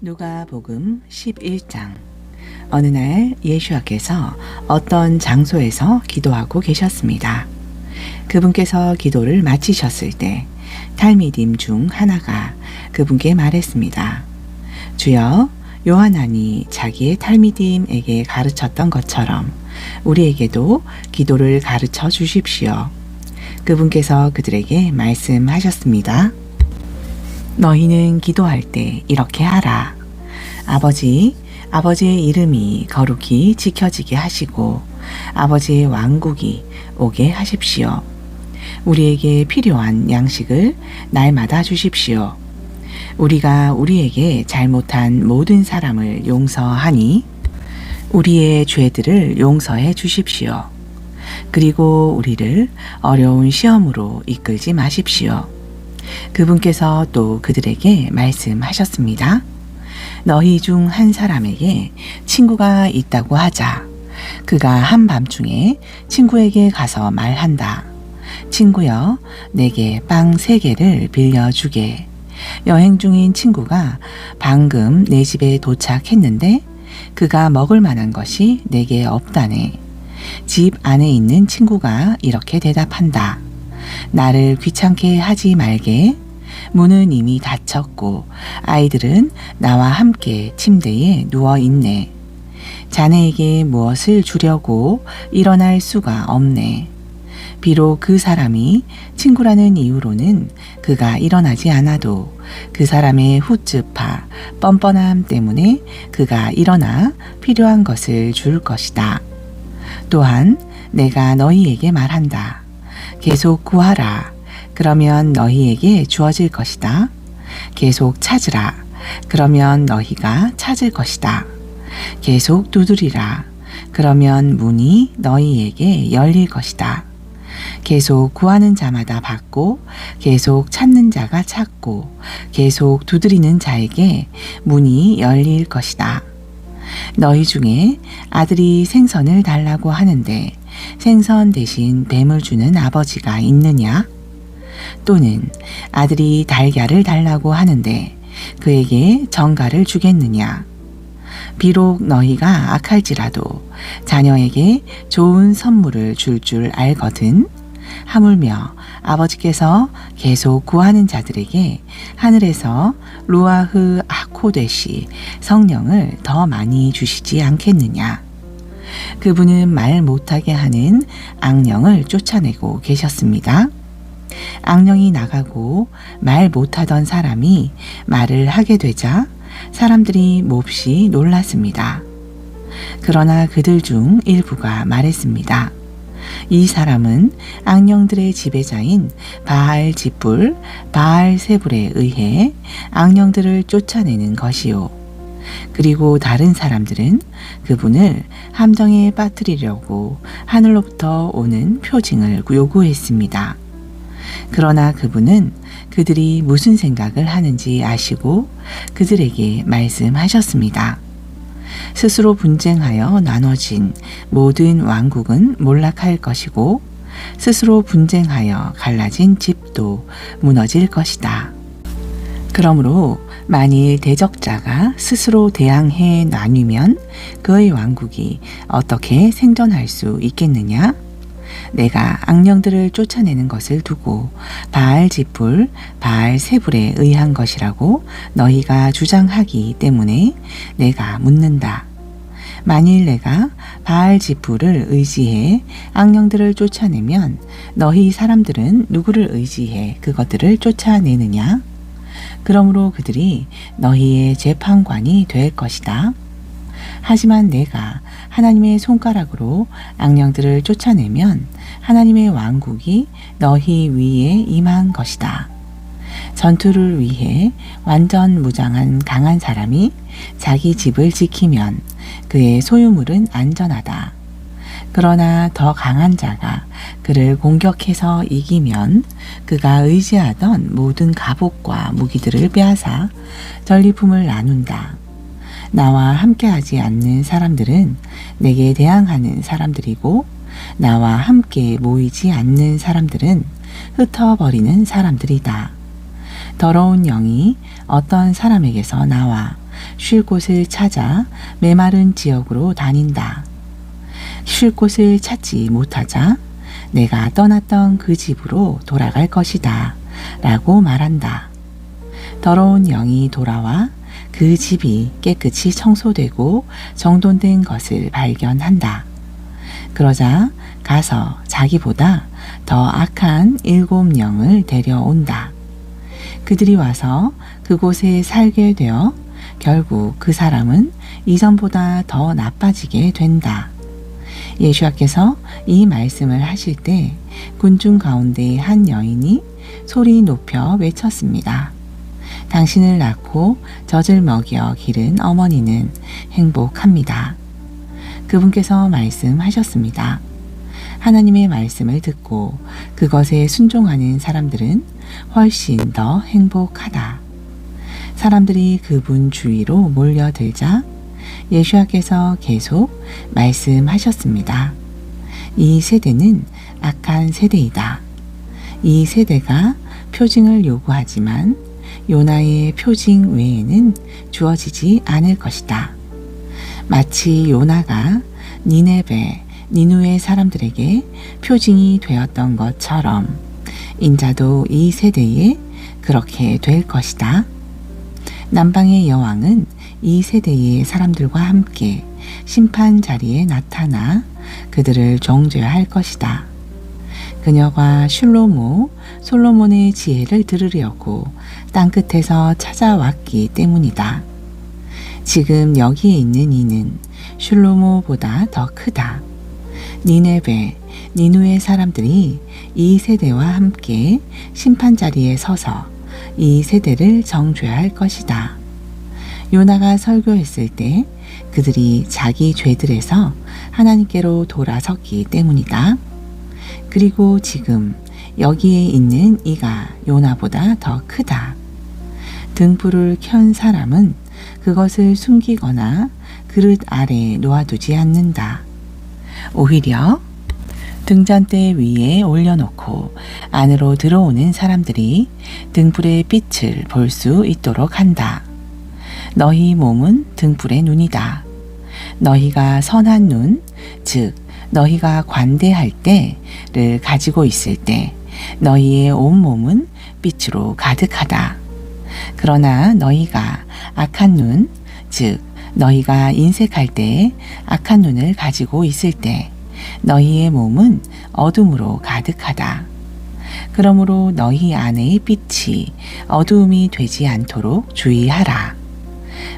누가복음 11장. 어느 날 예수께서 어떤 장소에서 기도하고 계셨습니다. 그분께서 기도를 마치셨을 때 탈미dim 중 하나가 그분께 말했습니다. 주여, 요하나니 자기의 탈미dim에게 가르쳤던 것처럼 우리에게도 기도를 가르쳐 주십시오. 그분께서 그들에게 말씀하셨습니다. 너희는 기도할 때 이렇게 하라. 아버지의 이름이 거룩히 지켜지게 하시고 아버지의 왕국이 오게 하십시오. 우리에게 필요한 양식을 날마다 주십시오. 우리가 우리에게 잘못한 모든 사람을 용서하니 우리의 죄들을 용서해 주십시오. 그리고 우리를 어려운 시험으로 이끌지 마십시오. 그분께서 또 그들에게 말씀하셨습니다. 너희 중 한 사람에게 친구가 있다고 하자. 그가 한밤중에 친구에게 가서 말한다. 친구여, 내게 빵 3개를 빌려주게. 여행 중인 친구가 방금 내 집에 도착했는데 그가 먹을 만한 것이 내게 없다네. 집 안에 있는 친구가 이렇게 대답한다. 나를 귀찮게 하지 말게. 문은 이미 닫혔고 아이들은 나와 함께 침대에 누워 있네. 자네에게 무엇을 주려고 일어날 수가 없네. 비록 그 사람이 친구라는 이유로는 그가 일어나지 않아도 그 사람의 후츠파, 뻔뻔함 때문에 그가 일어나 필요한 것을 줄 것이다. 또한 내가 너희에게 말한다. 계속 구하라. 그러면 너희에게 주어질 것이다. 계속 찾으라. 그러면 너희가 찾을 것이다. 계속 두드리라. 그러면 문이 너희에게 열릴 것이다. 계속 구하는 자마다 받고 계속 찾는 자가 찾고 계속 두드리는 자에게 문이 열릴 것이다. 너희 중에 아들이 생선을 달라고 하는데 생선 대신 뱀을 주는 아버지가 있느냐? 또는 아들이 달걀을 달라고 하는데 그에게 정갈을 주겠느냐? 비록 너희가 악할지라도 자녀에게 좋은 선물을 줄 알거든. 하물며 아버지께서 계속 구하는 자들에게 하늘에서 루아흐 하코데시 성령을 더 많이 주시지 않겠느냐? 그분은 말 못하게 하는 악령을 쫓아내고 계셨습니다. 악령이 나가고 말 못하던 사람이 말을 하게 되자 사람들이 몹시 놀랐습니다. 그러나 그들 중 일부가 말했습니다. 이 사람은 악령들의 지배자인 바알지불, 바알세불에 의해 악령들을 쫓아내는 것이요. 그리고 다른 사람들은 그분을 함정에 빠뜨리려고 하늘로부터 오는 표징을 요구했습니다. 그러나 그분은 그들이 무슨 생각을 하는지 아시고 그들에게 말씀하셨습니다. 스스로 분쟁하여 나눠진 모든 왕국은 몰락할 것이고 스스로 분쟁하여 갈라진 집도 무너질 것이다. 그러므로 만일 대적자가 스스로 대항해 나뉘면 그의 왕국이 어떻게 생존할 수 있겠느냐? 내가 악령들을 쫓아내는 것을 두고 바알지불, 바알세불에 의한 것이라고 너희가 주장하기 때문에 내가 묻는다. 만일 내가 바알지불을 의지해 악령들을 쫓아내면 너희 사람들은 누구를 의지해 그것들을 쫓아내느냐? 그러므로 그들이 너희의 재판관이 될 것이다. 하지만 내가 하나님의 손가락으로 악령들을 쫓아내면 하나님의 왕국이 너희 위에 임한 것이다. 전투를 위해 완전 무장한 강한 사람이 자기 집을 지키면 그의 소유물은 안전하다. 그러나 더 강한 자가 그를 공격해서 이기면 그가 의지하던 모든 갑옷과 무기들을 빼앗아 전리품을 나눈다. 나와 함께하지 않는 사람들은 내게 대항하는 사람들이고 나와 함께 모이지 않는 사람들은 흩어버리는 사람들이다. 더러운 영이 어떤 사람에게서 나와 쉴 곳을 찾아 메마른 지역으로 다닌다. 쉴 곳을 찾지 못하자 내가 떠났던 그 집으로 돌아갈 것이다 라고 말한다. 더러운 영이 돌아와 그 집이 깨끗이 청소되고 정돈된 것을 발견한다. 그러자 가서 자기보다 더 악한 7영을 데려온다. 그들이 와서 그곳에 살게 되어 결국 그 사람은 이전보다 더 나빠지게 된다. 예수와께서 이 말씀을 하실 때 군중 가운데 한 여인이 소리 높여 외쳤습니다. 당신을 낳고 젖을 먹여 기른 어머니는 행복합니다. 그분께서 말씀하셨습니다. 하나님의 말씀을 듣고 그것에 순종하는 사람들은 훨씬 더 행복하다. 사람들이 그분 주위로 몰려들자 예수와께서 계속 말씀하셨습니다. 이 세대는 악한 세대이다. 이 세대가 표징을 요구하지만 요나의 표징 외에는 주어지지 않을 것이다. 마치 요나가 니네베, 니누의 사람들에게 표징이 되었던 것처럼 인자도 이 세대에 그렇게 될 것이다. 남방의 여왕은 이 세대의 사람들과 함께 심판 자리에 나타나 그들을 정죄할 것이다. 그녀가 솔로몬의 지혜를 들으려고 땅끝에서 찾아왔기 때문이다. 지금 여기에 있는 이는 슐로모보다 더 크다. 니네베, 니누의 사람들이 이 세대와 함께 심판 자리에 서서 이 세대를 정죄할 것이다. 요나가 설교했을 때 그들이 자기 죄들에서 하나님께로 돌아섰기 때문이다. 그리고 지금 여기에 있는 이가 요나보다 더 크다. 등불을 켠 사람은 그것을 숨기거나 그릇 아래 놓아두지 않는다. 오히려 등잔대 위에 올려놓고 안으로 들어오는 사람들이 등불의 빛을 볼 수 있도록 한다. 너희 몸은 등불의 눈이다. 너희가 선한 눈, 즉 너희가 관대할 때를 가지고 있을 때 너희의 온몸은 빛으로 가득하다. 그러나 너희가 악한 눈, 즉 너희가 인색할 때 악한 눈을 가지고 있을 때 너희의 몸은 어둠으로 가득하다. 그러므로 너희 안의 빛이 어두움이 되지 않도록 주의하라.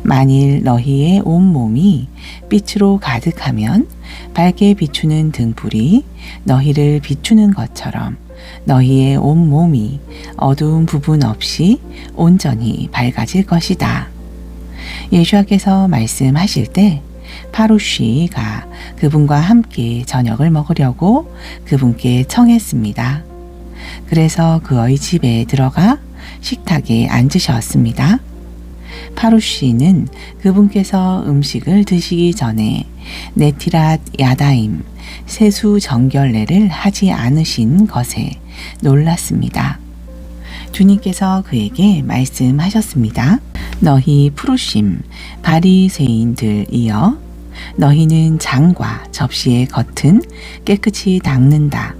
만일 너희의 온몸이 빛으로 가득하면 밝게 비추는 등불이 너희를 비추는 것처럼 너희의 온몸이 어두운 부분 없이 온전히 밝아질 것이다. 예수와께서 말씀하실 때 파루시가 그분과 함께 저녁을 먹으려고 그분께 청했습니다. 그래서 그의 집에 들어가 식탁에 앉으셨습니다. 파루시는 그분께서 음식을 드시기 전에 네티랏 야다임, 세수 정결례를 하지 않으신 것에 놀랐습니다. 주님께서 그에게 말씀하셨습니다. 너희 푸르심, 바리새인들이여, 너희는 장과 접시의 겉은 깨끗이 닦는다.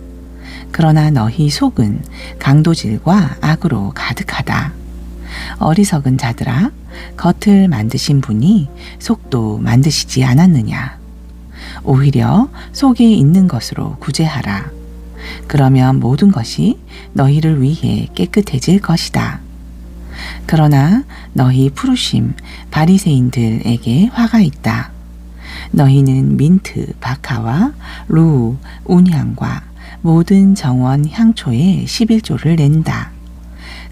그러나 너희 속은 강도질과 악으로 가득하다. 어리석은 자들아, 겉을 만드신 분이 속도 만드시지 않았느냐? 오히려 속에 있는 것으로 구제하라. 그러면 모든 것이 너희를 위해 깨끗해질 것이다. 그러나 너희 푸르심 바리새인들에게 화가 있다. 너희는 민트, 박하와 루, 운향과 모든 정원 향초에 11조를 낸다.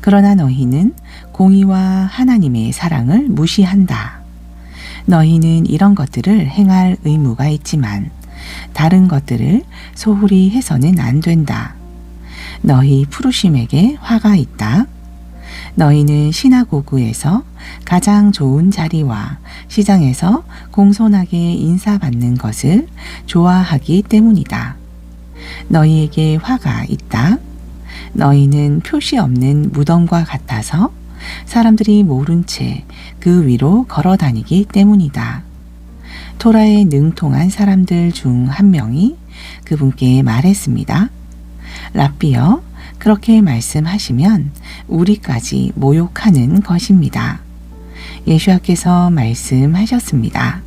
그러나 너희는 공의와 하나님의 사랑을 무시한다. 너희는 이런 것들을 행할 의무가 있지만 다른 것들을 소홀히 해서는 안 된다. 너희 푸르심에게 화가 있다. 너희는 시나고그에서 가장 좋은 자리와 시장에서 공손하게 인사받는 것을 좋아하기 때문이다. 너희에게 화가 있다. 너희는 표시 없는 무덤과 같아서 사람들이 모른 채 그 위로 걸어 다니기 때문이다. 토라에 능통한 사람들 중 한 명이 그분께 말했습니다. 랍비여, 그렇게 말씀하시면 우리까지 모욕하는 것입니다. 예수와께서 말씀하셨습니다.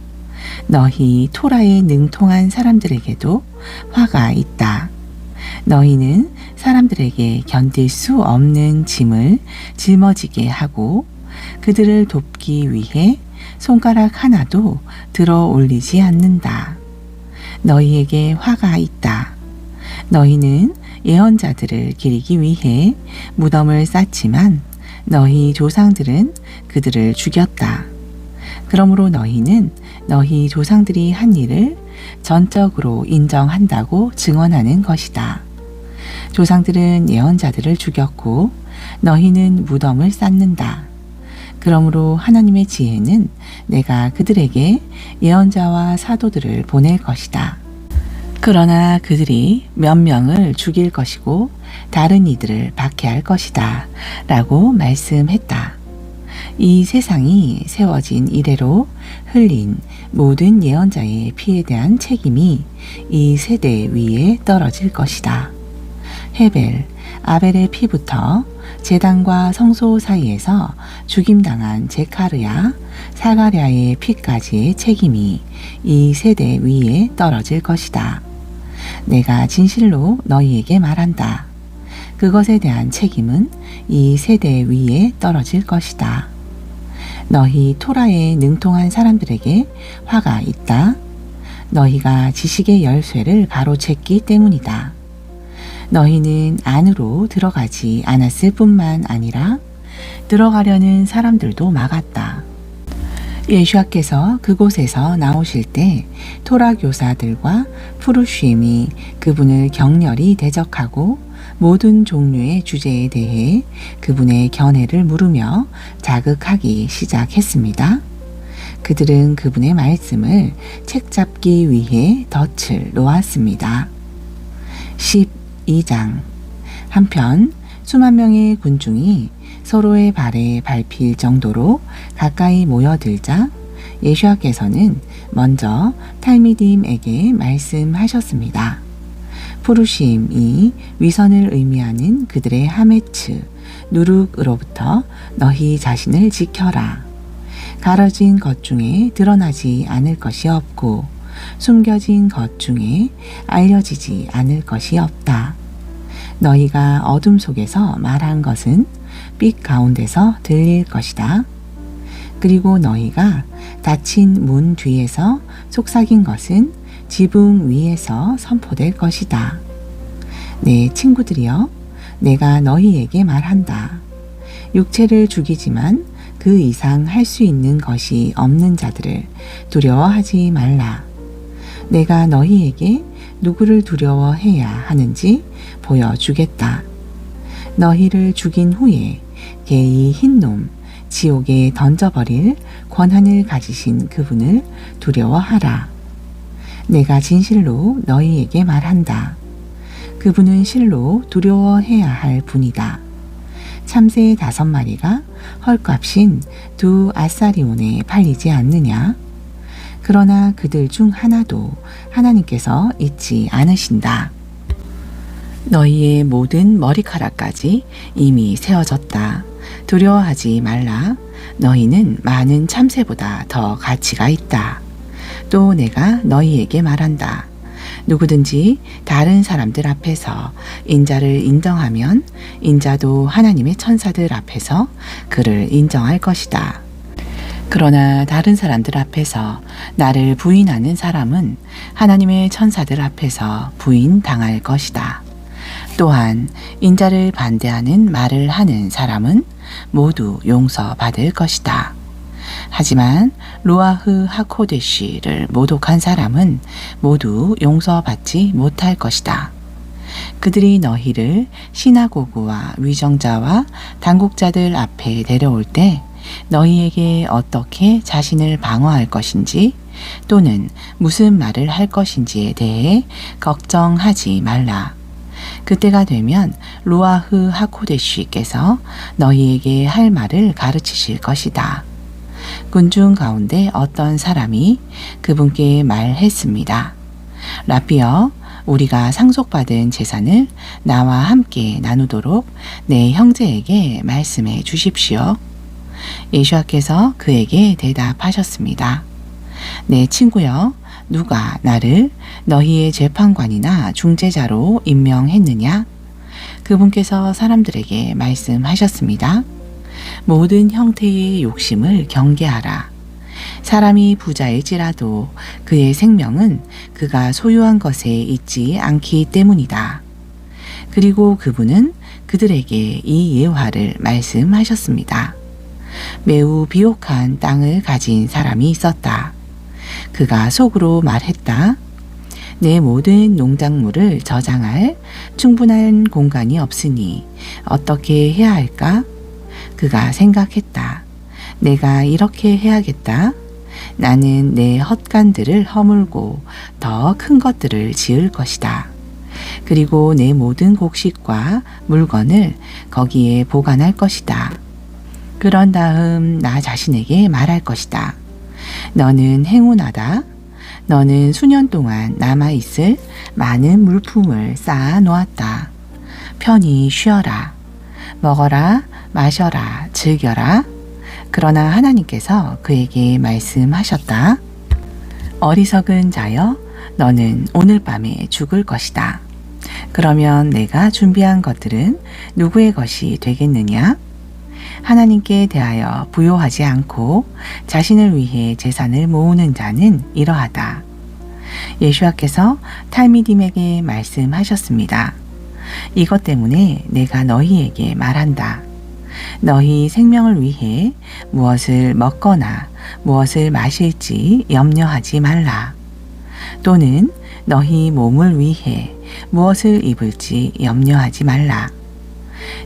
너희 토라에 능통한 사람들에게도 화가 있다. 너희는 사람들에게 견딜 수 없는 짐을 짊어지게 하고 그들을 돕기 위해 손가락 하나도 들어 올리지 않는다. 너희에게 화가 있다. 너희는 예언자들을 기리기 위해 무덤을 쌓지만 너희 조상들은 그들을 죽였다. 그러므로 너희는 너희 조상들이 한 일을 전적으로 인정한다고 증언하는 것이다. 조상들은 예언자들을 죽였고 너희는 무덤을 쌓는다. 그러므로 하나님의 지혜는 내가 그들에게 예언자와 사도들을 보낼 것이다. 그러나 그들이 몇 명을 죽일 것이고 다른 이들을 박해할 것이다 라고 말씀했다. 이 세상이 세워진 이래로 흘린 모든 예언자의 피에 대한 책임이 이 세대 위에 떨어질 것이다. 헤벨, 아벨의 피부터 제단과 성소 사이에서 죽임당한 제카르야, 사가랴의 피까지의 책임이 이 세대 위에 떨어질 것이다. 내가 진실로 너희에게 말한다. 그것에 대한 책임은 이 세대 위에 떨어질 것이다. 너희 토라에 능통한 사람들에게 화가 있다. 너희가 지식의 열쇠를 가로챘기 때문이다. 너희는 안으로 들어가지 않았을 뿐만 아니라 들어가려는 사람들도 막았다. 예수와께서 그곳에서 나오실 때 토라 교사들과 푸르쉼이 그분을 격렬히 대적하고 모든 종류의 주제에 대해 그분의 견해를 물으며 자극하기 시작했습니다. 그들은 그분의 말씀을 책잡기 위해 덫을 놓았습니다. 12장. 한편 수만 명의 군중이 서로의 발에 밟힐 정도로 가까이 모여들자 예수와께서는 먼저 탈미딤에게 말씀하셨습니다. 푸르심이 위선을 의미하는 그들의 하메츠, 누룩으로부터 너희 자신을 지켜라. 가려진 것 중에 드러나지 않을 것이 없고 숨겨진 것 중에 알려지지 않을 것이 없다. 너희가 어둠 속에서 말한 것은 빛 가운데서 들릴 것이다. 그리고 너희가 닫힌 문 뒤에서 속삭인 것은 지붕 위에서 선포될 것이다. 내 친구들이여, 내가 너희에게 말한다. 육체를 죽이지만 그 이상 할 수 있는 것이 없는 자들을 두려워하지 말라. 내가 너희에게 누구를 두려워해야 하는지 보여주겠다. 너희를 죽인 후에 개의 흰놈 지옥에 던져버릴 권한을 가지신 그분을 두려워하라. 내가 진실로 너희에게 말한다. 그분은 실로 두려워해야 할 분이다. 참새 5마리가 헐값인 2아사리온에 팔리지 않느냐? 그러나 그들 중 하나도 하나님께서 잊지 않으신다. 너희의 모든 머리카락까지 이미 세워졌다. 두려워하지 말라. 너희는 많은 참새보다 더 가치가 있다. 또 내가 너희에게 말한다. 누구든지 다른 사람들 앞에서 인자를 인정하면 인자도 하나님의 천사들 앞에서 그를 인정할 것이다. 그러나 다른 사람들 앞에서 나를 부인하는 사람은 하나님의 천사들 앞에서 부인당할 것이다. 또한 인자를 반대하는 말을 하는 사람은 모두 용서받을 것이다. 하지만 로아흐 하코데시를 모독한 사람은 모두 용서받지 못할 것이다. 그들이 너희를 시나고그와 위정자와 당국자들 앞에 데려올 때 너희에게 어떻게 자신을 방어할 것인지 또는 무슨 말을 할 것인지에 대해 걱정하지 말라. 그때가 되면 루아흐 하코데쉬께서 너희에게 할 말을 가르치실 것이다. 군중 가운데 어떤 사람이 그분께 말했습니다. 라비여, 우리가 상속받은 재산을 나와 함께 나누도록 내 형제에게 말씀해 주십시오. 예수께서 그에게 대답하셨습니다. 내 친구여, 누가 나를 너희의 재판관이나 중재자로 임명했느냐? 그분께서 사람들에게 말씀하셨습니다. 모든 형태의 욕심을 경계하라. 사람이 부자일지라도 그의 생명은 그가 소유한 것에 있지 않기 때문이다. 그리고 그분은 그들에게 이 예화를 말씀하셨습니다. 매우 비옥한 땅을 가진 사람이 있었다. 그가 속으로 말했다. 내 모든 농작물을 저장할 충분한 공간이 없으니 어떻게 해야 할까? 그가 생각했다. 내가 이렇게 해야겠다. 나는 내 헛간들을 허물고 더 큰 것들을 지을 것이다. 그리고 내 모든 곡식과 물건을 거기에 보관할 것이다. 그런 다음 나 자신에게 말할 것이다. 너는 행운하다. 너는 수년 동안 남아있을 많은 물품을 쌓아 놓았다. 편히 쉬어라. 먹어라, 마셔라, 즐겨라. 그러나 하나님께서 그에게 말씀하셨다. 어리석은 자여, 너는 오늘 밤에 죽을 것이다. 그러면 내가 준비한 것들은 누구의 것이 되겠느냐? 하나님께 대하여 부요하지 않고 자신을 위해 재산을 모으는 자는 이러하다. 예수께서 탈미딤에게 말씀하셨습니다. 이것 때문에 내가 너희에게 말한다. 너희 생명을 위해 무엇을 먹거나 무엇을 마실지 염려하지 말라. 또는 너희 몸을 위해 무엇을 입을지 염려하지 말라.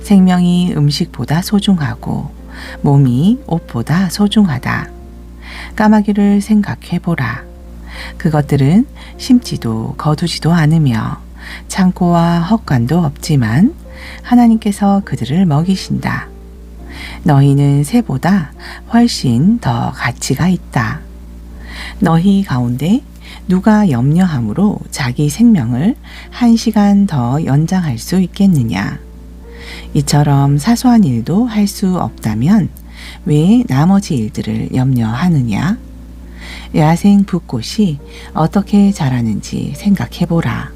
생명이 음식보다 소중하고 몸이 옷보다 소중하다. 까마귀를 생각해 보라. 그것들은 심지도 거두지도 않으며 창고와 헛간도 없지만 하나님께서 그들을 먹이신다. 너희는 새보다 훨씬 더 가치가 있다. 너희 가운데 누가 염려함으로 자기 생명을 1시간 더 연장할 수 있겠느냐? 이처럼 사소한 일도 할 수 없다면 왜 나머지 일들을 염려하느냐? 야생 붓꽃이 어떻게 자라는지 생각해보라.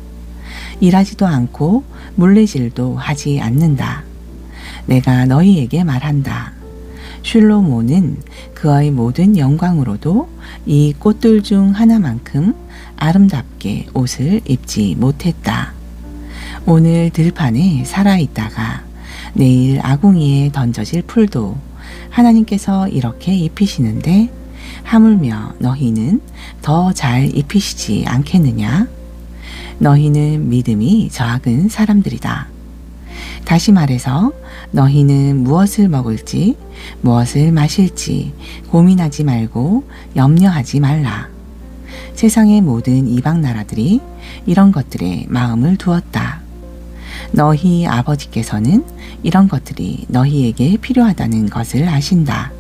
일하지도 않고 물레질도 하지 않는다. 내가 너희에게 말한다. 슐로모는 그의 모든 영광으로도 이 꽃들 중 하나만큼 아름답게 옷을 입지 못했다. 오늘 들판에 살아있다가 내일 아궁이에 던져질 풀도 하나님께서 이렇게 입히시는데 하물며 너희는 더 잘 입히시지 않겠느냐? 너희는 믿음이 적은 사람들이다. 다시 말해서 너희는 무엇을 먹을지 무엇을 마실지 고민하지 말고 염려하지 말라. 세상의 모든 이방 나라들이 이런 것들에 마음을 두었다. 너희 아버지께서는 이런 것들이 너희에게 필요하다는 것을 아신다.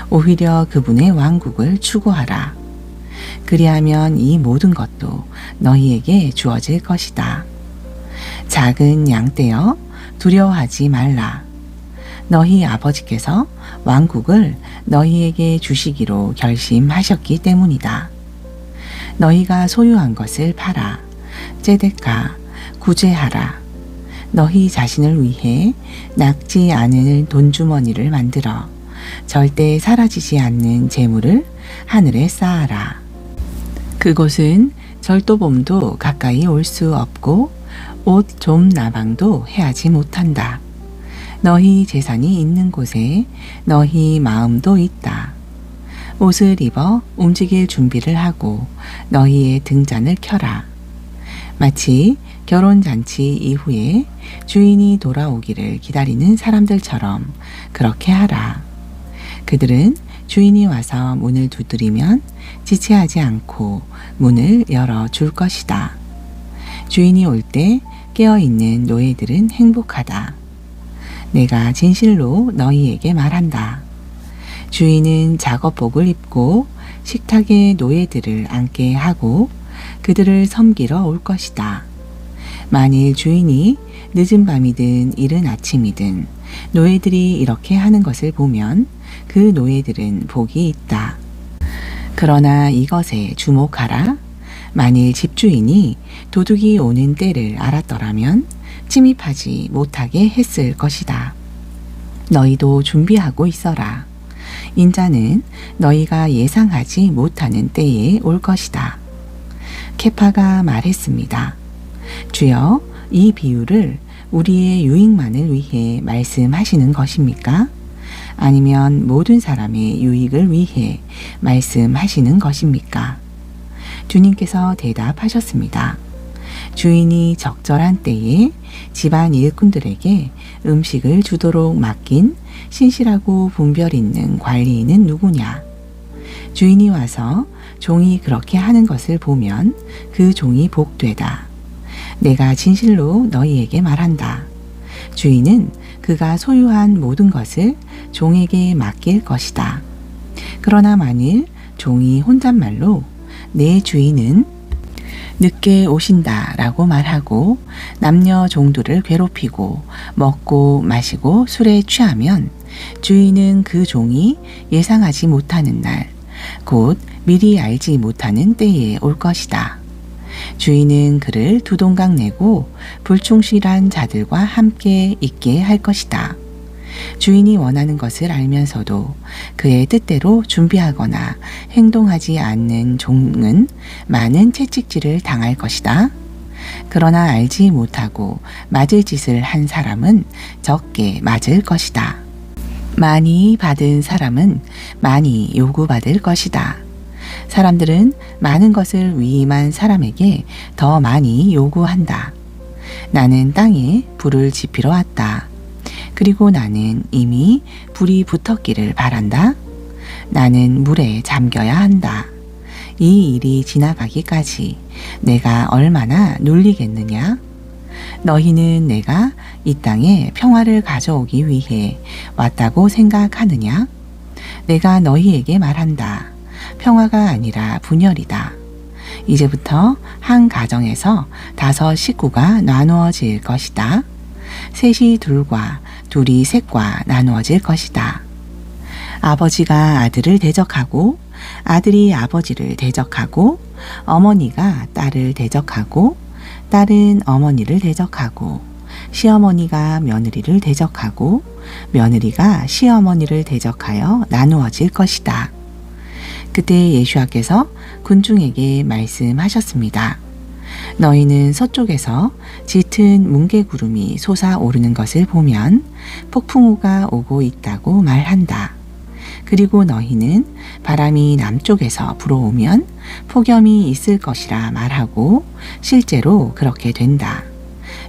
오히려 그분의 왕국을 추구하라. 그리하면 이 모든 것도 너희에게 주어질 것이다. 작은 양떼여, 두려워하지 말라. 너희 아버지께서 왕국을 너희에게 주시기로 결심하셨기 때문이다. 너희가 소유한 것을 팔아 째데카 구제하라. 너희 자신을 위해 낡지 않은 돈주머니를 만들어 절대 사라지지 않는 재물을 하늘에 쌓아라. 그곳은 절도범도 가까이 올 수 없고 옷 좀 나방도 해하지 못한다. 너희 재산이 있는 곳에 너희 마음도 있다. 옷을 입어 움직일 준비를 하고 너희의 등잔을 켜라. 마치 결혼잔치 이후에 주인이 돌아오기를 기다리는 사람들처럼 그렇게 하라. 그들은 주인이 와서 문을 두드리면 지체하지 않고 문을 열어줄 것이다. 주인이 올 때 깨어있는 노예들은 행복하다. 내가 진실로 너희에게 말한다. 주인은 작업복을 입고 식탁에 노예들을 앉게 하고 그들을 섬기러 올 것이다. 만일 주인이 늦은 밤이든 이른 아침이든 노예들이 이렇게 하는 것을 보면 그 노예들은 복이 있다. 그러나 이것에 주목하라. 만일 집주인이 도둑이 오는 때를 알았더라면 침입하지 못하게 했을 것이다. 너희도 준비하고 있어라. 인자는 너희가 예상하지 못하는 때에 올 것이다. 케파가 말했습니다. 주여, 이 비유를 우리의 유익만을 위해 말씀하시는 것입니까? 아니면 모든 사람의 유익을 위해 말씀하시는 것입니까? 주님께서 대답하셨습니다. 주인이 적절한 때에 집안 일꾼들에게 음식을 주도록 맡긴 신실하고 분별 있는 관리인은 누구냐? 주인이 와서 종이 그렇게 하는 것을 보면 그 종이 복되다. 내가 진실로 너희에게 말한다. 주인은 그가 소유한 모든 것을 종에게 맡길 것이다. 그러나 만일 종이 혼잣말로 내 주인은 늦게 오신다 라고 말하고 남녀 종들을 괴롭히고 먹고 마시고 술에 취하면 주인은 그 종이 예상하지 못하는 날, 곧 미리 알지 못하는 때에 올 것이다. 주인은 그를 두동강 내고 불충실한 자들과 함께 있게 할 것이다. 주인이 원하는 것을 알면서도 그의 뜻대로 준비하거나 행동하지 않는 종은 많은 채찍질을 당할 것이다. 그러나 알지 못하고 맞을 짓을 한 사람은 적게 맞을 것이다. 많이 받은 사람은 많이 요구받을 것이다. 사람들은 많은 것을 위임한 사람에게 더 많이 요구한다. 나는 땅에 불을 지피러 왔다. 그리고 나는 이미 불이 붙었기를 바란다. 나는 물에 잠겨야 한다. 이 일이 지나가기까지 내가 얼마나 눌리겠느냐? 너희는 내가 이 땅에 평화를 가져오기 위해 왔다고 생각하느냐? 내가 너희에게 말한다. 평화가 아니라 분열이다. 이제부터 한 가정에서 5 식구가 나누어질 것이다. 셋이 둘과 둘이 셋과 나누어질 것이다. 아버지가 아들을 대적하고 아들이 아버지를 대적하고 어머니가 딸을 대적하고 딸은 어머니를 대적하고 시어머니가 며느리를 대적하고 며느리가 시어머니를 대적하여 나누어질 것이다. 그때 예수께서 군중에게 말씀하셨습니다. 너희는 서쪽에서 짙은 뭉게구름이 솟아오르는 것을 보면 폭풍우가 오고 있다고 말한다. 그리고 너희는 바람이 남쪽에서 불어오면 폭염이 있을 것이라 말하고 실제로 그렇게 된다.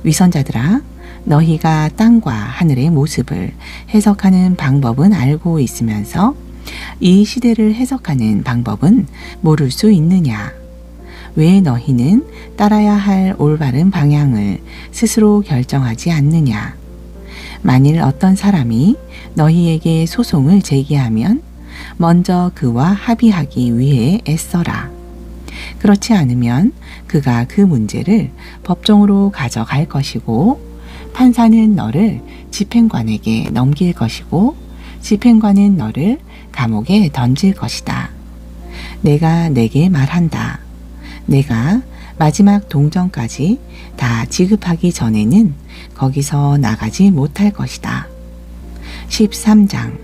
위선자들아, 너희가 땅과 하늘의 모습을 해석하는 방법은 알고 있으면서 이 시대를 해석하는 방법은 모를 수 있느냐? 왜 너희는 따라야 할 올바른 방향을 스스로 결정하지 않느냐? 만일 어떤 사람이 너희에게 소송을 제기하면 먼저 그와 합의하기 위해 애써라. 그렇지 않으면 그가 그 문제를 법정으로 가져갈 것이고 판사는 너를 집행관에게 넘길 것이고 집행관은 너를 감옥에 던질 것이다. 내가 내게 말한다. 내가 마지막 동정까지 다 지급하기 전에는 거기서 나가지 못할 것이다. 13장.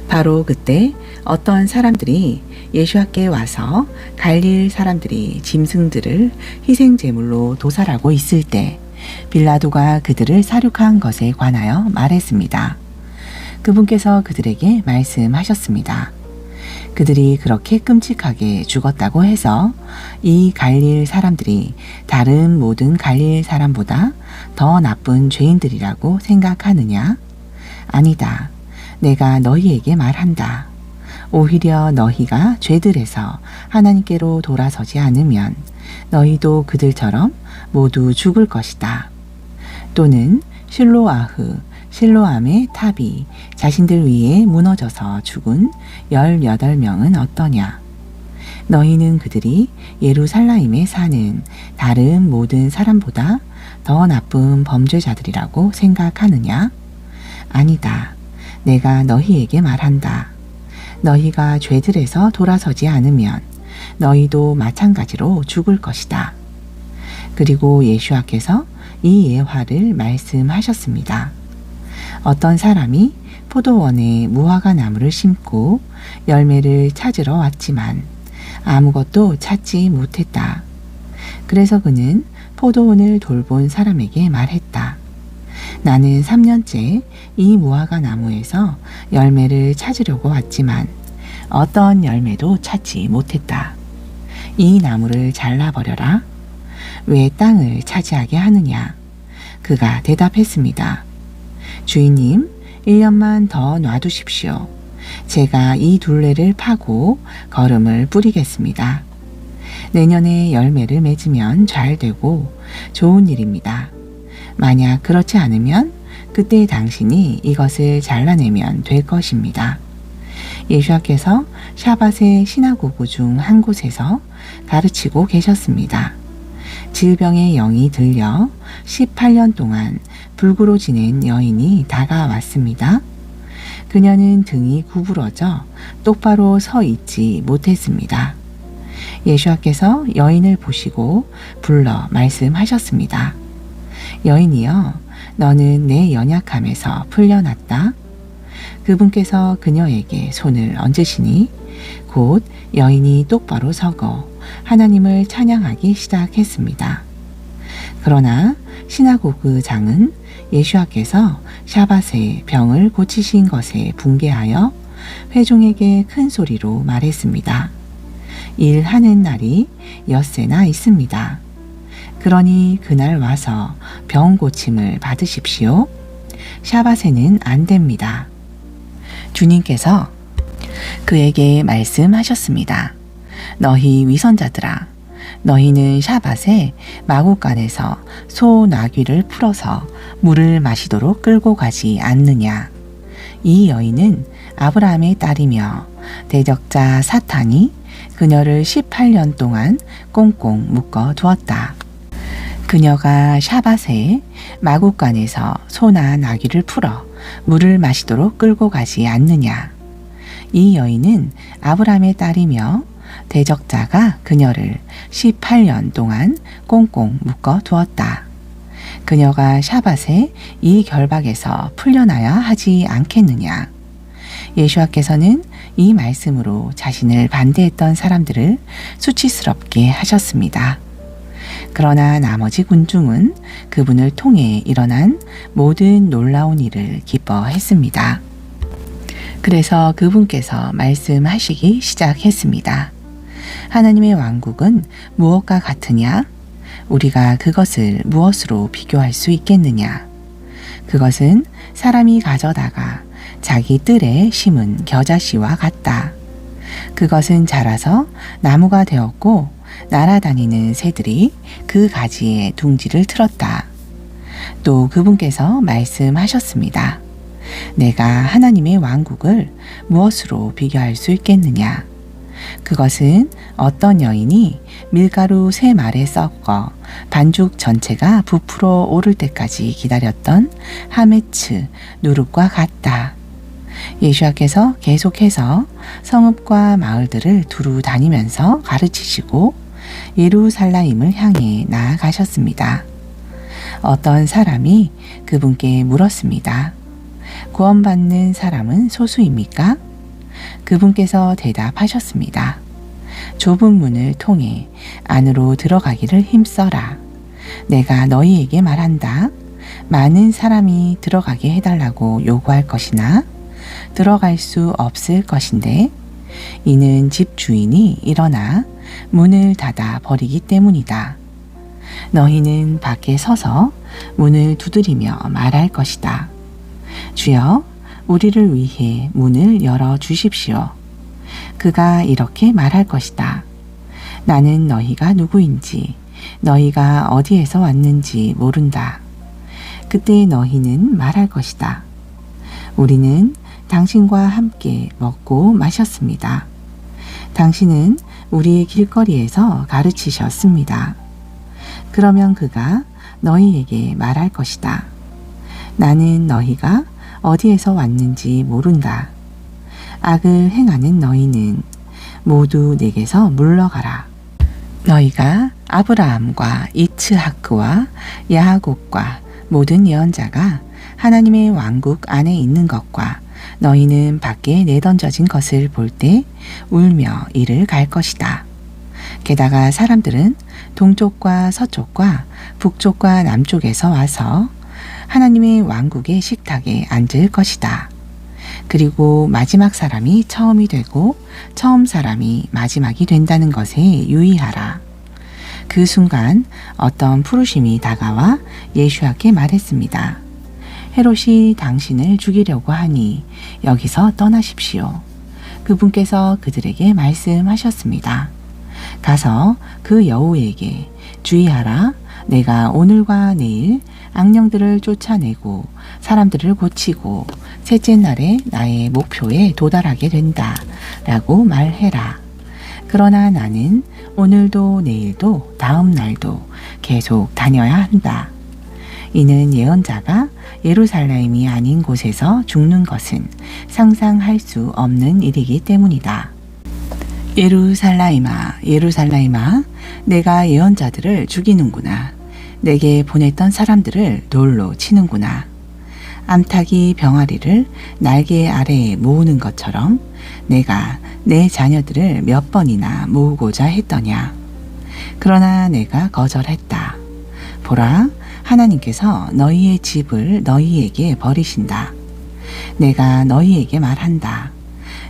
바로 그때 어떤 사람들이 예수께 와서 갈릴 사람들이 짐승들을 희생제물로 도살하고 있을 때 빌라도가 그들을 사륙한 것에 관하여 말했습니다. 그분께서 그들에게 말씀하셨습니다. 그들이 그렇게 끔찍하게 죽었다고 해서 이 갈릴 사람들이 다른 모든 갈릴 사람보다 더 나쁜 죄인들이라고 생각하느냐? 아니다. 내가 너희에게 말한다. 오히려 너희가 죄들에서 하나님께로 돌아서지 않으면 너희도 그들처럼 모두 죽을 것이다. 또는 실로아흐, 실로암의 탑이 자신들 위에 무너져서 죽은 18명은 어떠냐? 너희는 그들이 예루살렘에 사는 다른 모든 사람보다 더 나쁜 범죄자들이라고 생각하느냐? 아니다. 내가 너희에게 말한다. 너희가 죄들에서 돌아서지 않으면 너희도 마찬가지로 죽을 것이다. 그리고 예수께서 이 예화를 말씀하셨습니다. 어떤 사람이 포도원에 무화과 나무를 심고 열매를 찾으러 왔지만 아무것도 찾지 못했다. 그래서 그는 포도원을 돌본 사람에게 말했다. 나는 3년째 이 무화과 나무에서 열매를 찾으려고 왔지만 어떤 열매도 찾지 못했다. 이 나무를 잘라버려라. 왜 땅을 차지하게 하느냐? 그가 대답했습니다. 주인님, 1년만 더 놔두십시오. 제가 이 둘레를 파고 거름을 뿌리겠습니다. 내년에 열매를 맺으면 잘 되고 좋은 일입니다. 만약 그렇지 않으면 그때 당신이 이것을 잘라내면 될 것입니다. 예수께서 샤밧의 시나고그 중 한 곳에서 가르치고 계셨습니다. 질병의 영이 들려 18년 동안 불구로 지낸 여인이 다가왔습니다. 그녀는 등이 구부러져 똑바로 서 있지 못했습니다. 예수께서 여인을 보시고 불러 말씀하셨습니다. 여인이여, 너는 내 연약함에서 풀려났다. 그분께서 그녀에게 손을 얹으시니 곧 여인이 똑바로 서고 하나님을 찬양하기 시작했습니다. 그러나 시나고그 장은 예수께서 샤밧에 병을 고치신 것에 분개하여 회중에게 큰 소리로 말했습니다. 일하는 날이 엿새나 있습니다. 그러니 그날 와서 병 고침을 받으십시오. 샤밧에는 안 됩니다. 주님께서 그에게 말씀하셨습니다. 너희 위선자들아, 너희는 샤밧에 마구간에서 소 나귀를 풀어서 물을 마시도록 끌고 가지 않느냐? 이 여인은 아브라함의 딸이며 대적자 사탄이 그녀를 18년 동안 꽁꽁 묶어 두었다. 그녀가 샤밧에 마구간에서 소나 나귀를 풀어 물을 마시도록 끌고 가지 않느냐? 이 여인은 아브라함의 딸이며 대적자가 그녀를 18년 동안 꽁꽁 묶어 두었다. 그녀가 샤밧에 이 결박에서 풀려나야 하지 않겠느냐? 예수께서는 이 말씀으로 자신을 반대했던 사람들을 수치스럽게 하셨습니다. 그러나 나머지 군중은 그분을 통해 일어난 모든 놀라운 일을 기뻐했습니다. 그래서 그분께서 말씀하시기 시작했습니다. 하나님의 왕국은 무엇과 같으냐? 우리가 그것을 무엇으로 비교할 수 있겠느냐? 그것은 사람이 가져다가 자기 뜰에 심은 겨자씨와 같다. 그것은 자라서 나무가 되었고 날아다니는 새들이 그 가지에 둥지를 틀었다. 또 그분께서 말씀하셨습니다. 내가 하나님의 왕국을 무엇으로 비교할 수 있겠느냐? 그것은 어떤 여인이 밀가루 3말에 섞어 반죽 전체가 부풀어 오를 때까지 기다렸던 하메츠 누룩과 같다. 예수께서 계속해서 성읍과 마을들을 두루 다니면서 가르치시고 예루살렘을 향해 나아가셨습니다. 어떤 사람이 그분께 물었습니다. 구원받는 사람은 소수입니까? 그분께서 대답하셨습니다. 좁은 문을 통해 안으로 들어가기를 힘써라. 내가 너희에게 말한다. 많은 사람이 들어가게 해달라고 요구할 것이나 들어갈 수 없을 것인데 이는 집 주인이 일어나 문을 닫아 버리기 때문이다. 너희는 밖에 서서 문을 두드리며 말할 것이다. 주여, 우리를 위해 문을 열어 주십시오. 그가 이렇게 말할 것이다. 나는 너희가 누구인지 너희가 어디에서 왔는지 모른다. 그때 너희는 말할 것이다. 우리는 당신과 함께 먹고 마셨습니다. 당신은 우리 길거리에서 가르치셨습니다. 그러면 그가 너희에게 말할 것이다. 나는 너희가 어디에서 왔는지 모른다. 악을 행하는 너희는 모두 내게서 물러가라. 너희가 아브라함과 이츠하크와 야하곡과 모든 예언자가 하나님의 왕국 안에 있는 것과 너희는 밖에 내던져진 것을 볼 때 울며 이를 갈 것이다. 게다가 사람들은 동쪽과 서쪽과 북쪽과 남쪽에서 와서 하나님의 왕국의 식탁에 앉을 것이다. 그리고 마지막 사람이 처음이 되고 처음 사람이 마지막이 된다는 것에 유의하라. 그 순간 어떤 푸르심이 다가와 예수에게 말했습니다. 헤롯이 당신을 죽이려고 하니 여기서 떠나십시오. 그분께서 그들에게 말씀하셨습니다. 가서 그 여우에게 주의하라. 내가 오늘과 내일 악령들을 쫓아내고 사람들을 고치고 셋째 날에 나의 목표에 도달하게 된다. 라고 말해라. 그러나 나는 오늘도 내일도 다음 날도 계속 다녀야 한다. 이는 예언자가 예루살렘이 아닌 곳에서 죽는 것은 상상할 수 없는 일이기 때문이다. 예루살렘아, 예루살렘아, 내가 예언자들을 죽이는구나. 내게 보냈던 사람들을 돌로 치는구나. 암탉이 병아리를 날개 아래에 모으는 것처럼 내가 내 자녀들을 몇 번이나 모으고자 했더냐. 그러나 내가 거절했다. 보라, 하나님께서 너희의 집을 너희에게 버리신다. 내가 너희에게 말한다.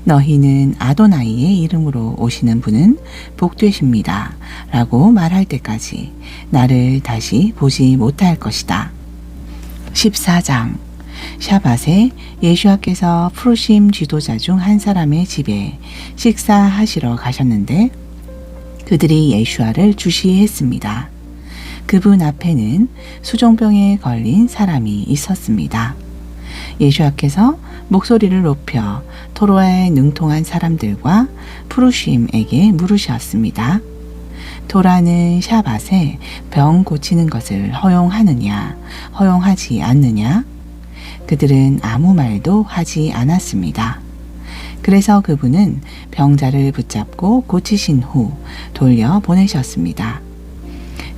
너희는 아도나이의 이름으로 오시는 분은 복되십니다. 라고 말할 때까지 나를 다시 보지 못할 것이다. 14장 샤밧에 예수께서 푸르심 지도자 중 한 사람의 집에 식사하시러 가셨는데 그들이 예수를 주시했습니다. 그분 앞에는 수종병에 걸린 사람이 있었습니다. 예수께서 목소리를 높여 토로에 능통한 사람들과 푸르심에게 물으셨습니다. 토라는 샤밧에 병 고치는 것을 허용하느냐, 허용하지 않느냐? 그들은 아무 말도 하지 않았습니다. 그래서 그분은 병자를 붙잡고 고치신 후 돌려 보내셨습니다.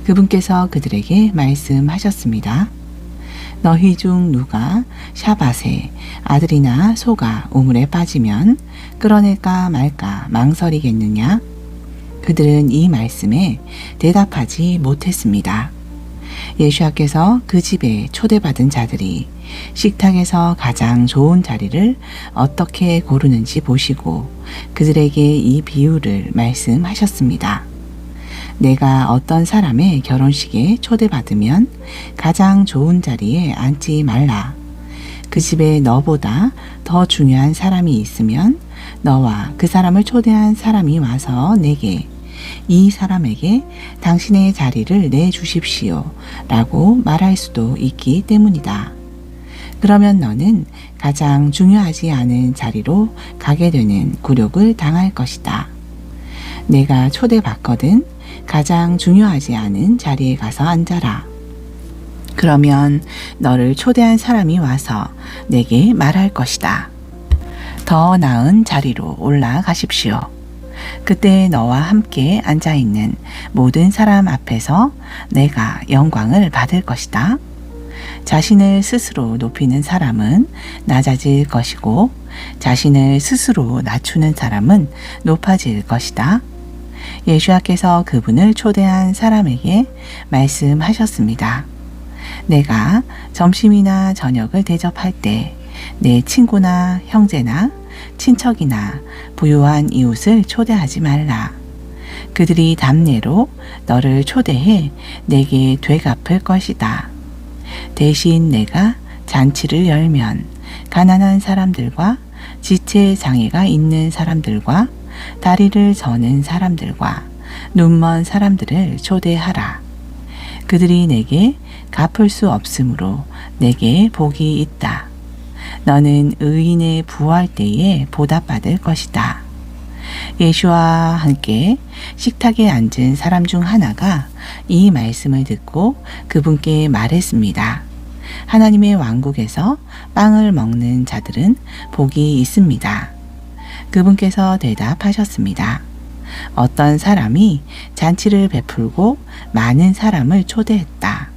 그분께서 그들에게 말씀하셨습니다. 너희 중 누가 샤밧에 아들이나 소가 우물에 빠지면 끌어낼까 말까 망설이겠느냐? 그들은 이 말씀에 대답하지 못했습니다. 예수께서 그 집에 초대받은 자들이 식탁에서 가장 좋은 자리를 어떻게 고르는지 보시고 그들에게 이 비유를 말씀하셨습니다. 내가 어떤 사람의 결혼식에 초대받으면 가장 좋은 자리에 앉지 말라. 그 집에 너보다 더 중요한 사람이 있으면 너와 그 사람을 초대한 사람이 와서 내게 이 사람에게 당신의 자리를 내주십시오 라고 말할 수도 있기 때문이다. 그러면 너는 가장 중요하지 않은 자리로 가게 되는 굴욕을 당할 것이다. 내가 초대받거든 가장 중요하지 않은 자리에 가서 앉아라. 그러면 너를 초대한 사람이 와서 내게 말할 것이다. 더 나은 자리로 올라가십시오. 그때 너와 함께 앉아있는 모든 사람 앞에서 내가 영광을 받을 것이다. 자신을 스스로 높이는 사람은 낮아질 것이고 자신을 스스로 낮추는 사람은 높아질 것이다. 예수께서 그분을 초대한 사람에게 말씀하셨습니다. 내가 점심이나 저녁을 대접할 때 내 친구나 형제나 친척이나 부유한 이웃을 초대하지 말라. 그들이 답례로 너를 초대해 내게 되갚을 것이다. 대신 내가 잔치를 열면 가난한 사람들과 지체 장애가 있는 사람들과 다리를 저는 사람들과 눈먼 사람들을 초대하라. 그들이 내게 갚을 수 없으므로 내게 복이 있다. 너는 의인의 부활 때에 보답받을 것이다. 예수와 함께 식탁에 앉은 사람 중 하나가 이 말씀을 듣고 그분께 말했습니다. 하나님의 왕국에서 빵을 먹는 자들은 복이 있습니다. 그분께서 대답하셨습니다. 어떤 사람이 잔치를 베풀고 많은 사람을 초대했다.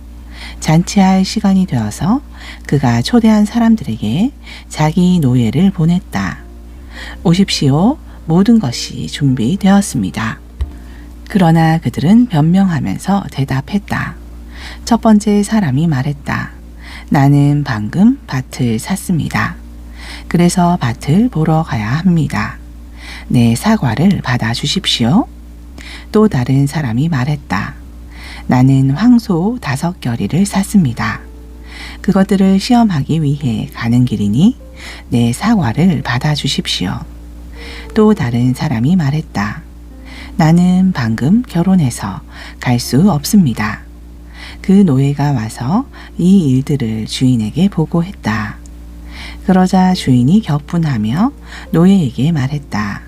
잔치할 시간이 되어서 그가 초대한 사람들에게 자기 노예를 보냈다. 오십시오. 모든 것이 준비되었습니다. 그러나 그들은 변명하면서 대답했다. 첫 번째 사람이 말했다. 나는 방금 밭을 샀습니다. 그래서 밭을 보러 가야 합니다. 내 사과를 받아주십시오. 또 다른 사람이 말했다. 나는 황소 5겨리를 샀습니다. 그것들을 시험하기 위해 가는 길이니 내 사과를 받아주십시오. 또 다른 사람이 말했다. 나는 방금 결혼해서 갈 수 없습니다. 그 노예가 와서 이 일들을 주인에게 보고했다. 그러자 주인이 격분하며 노예에게 말했다.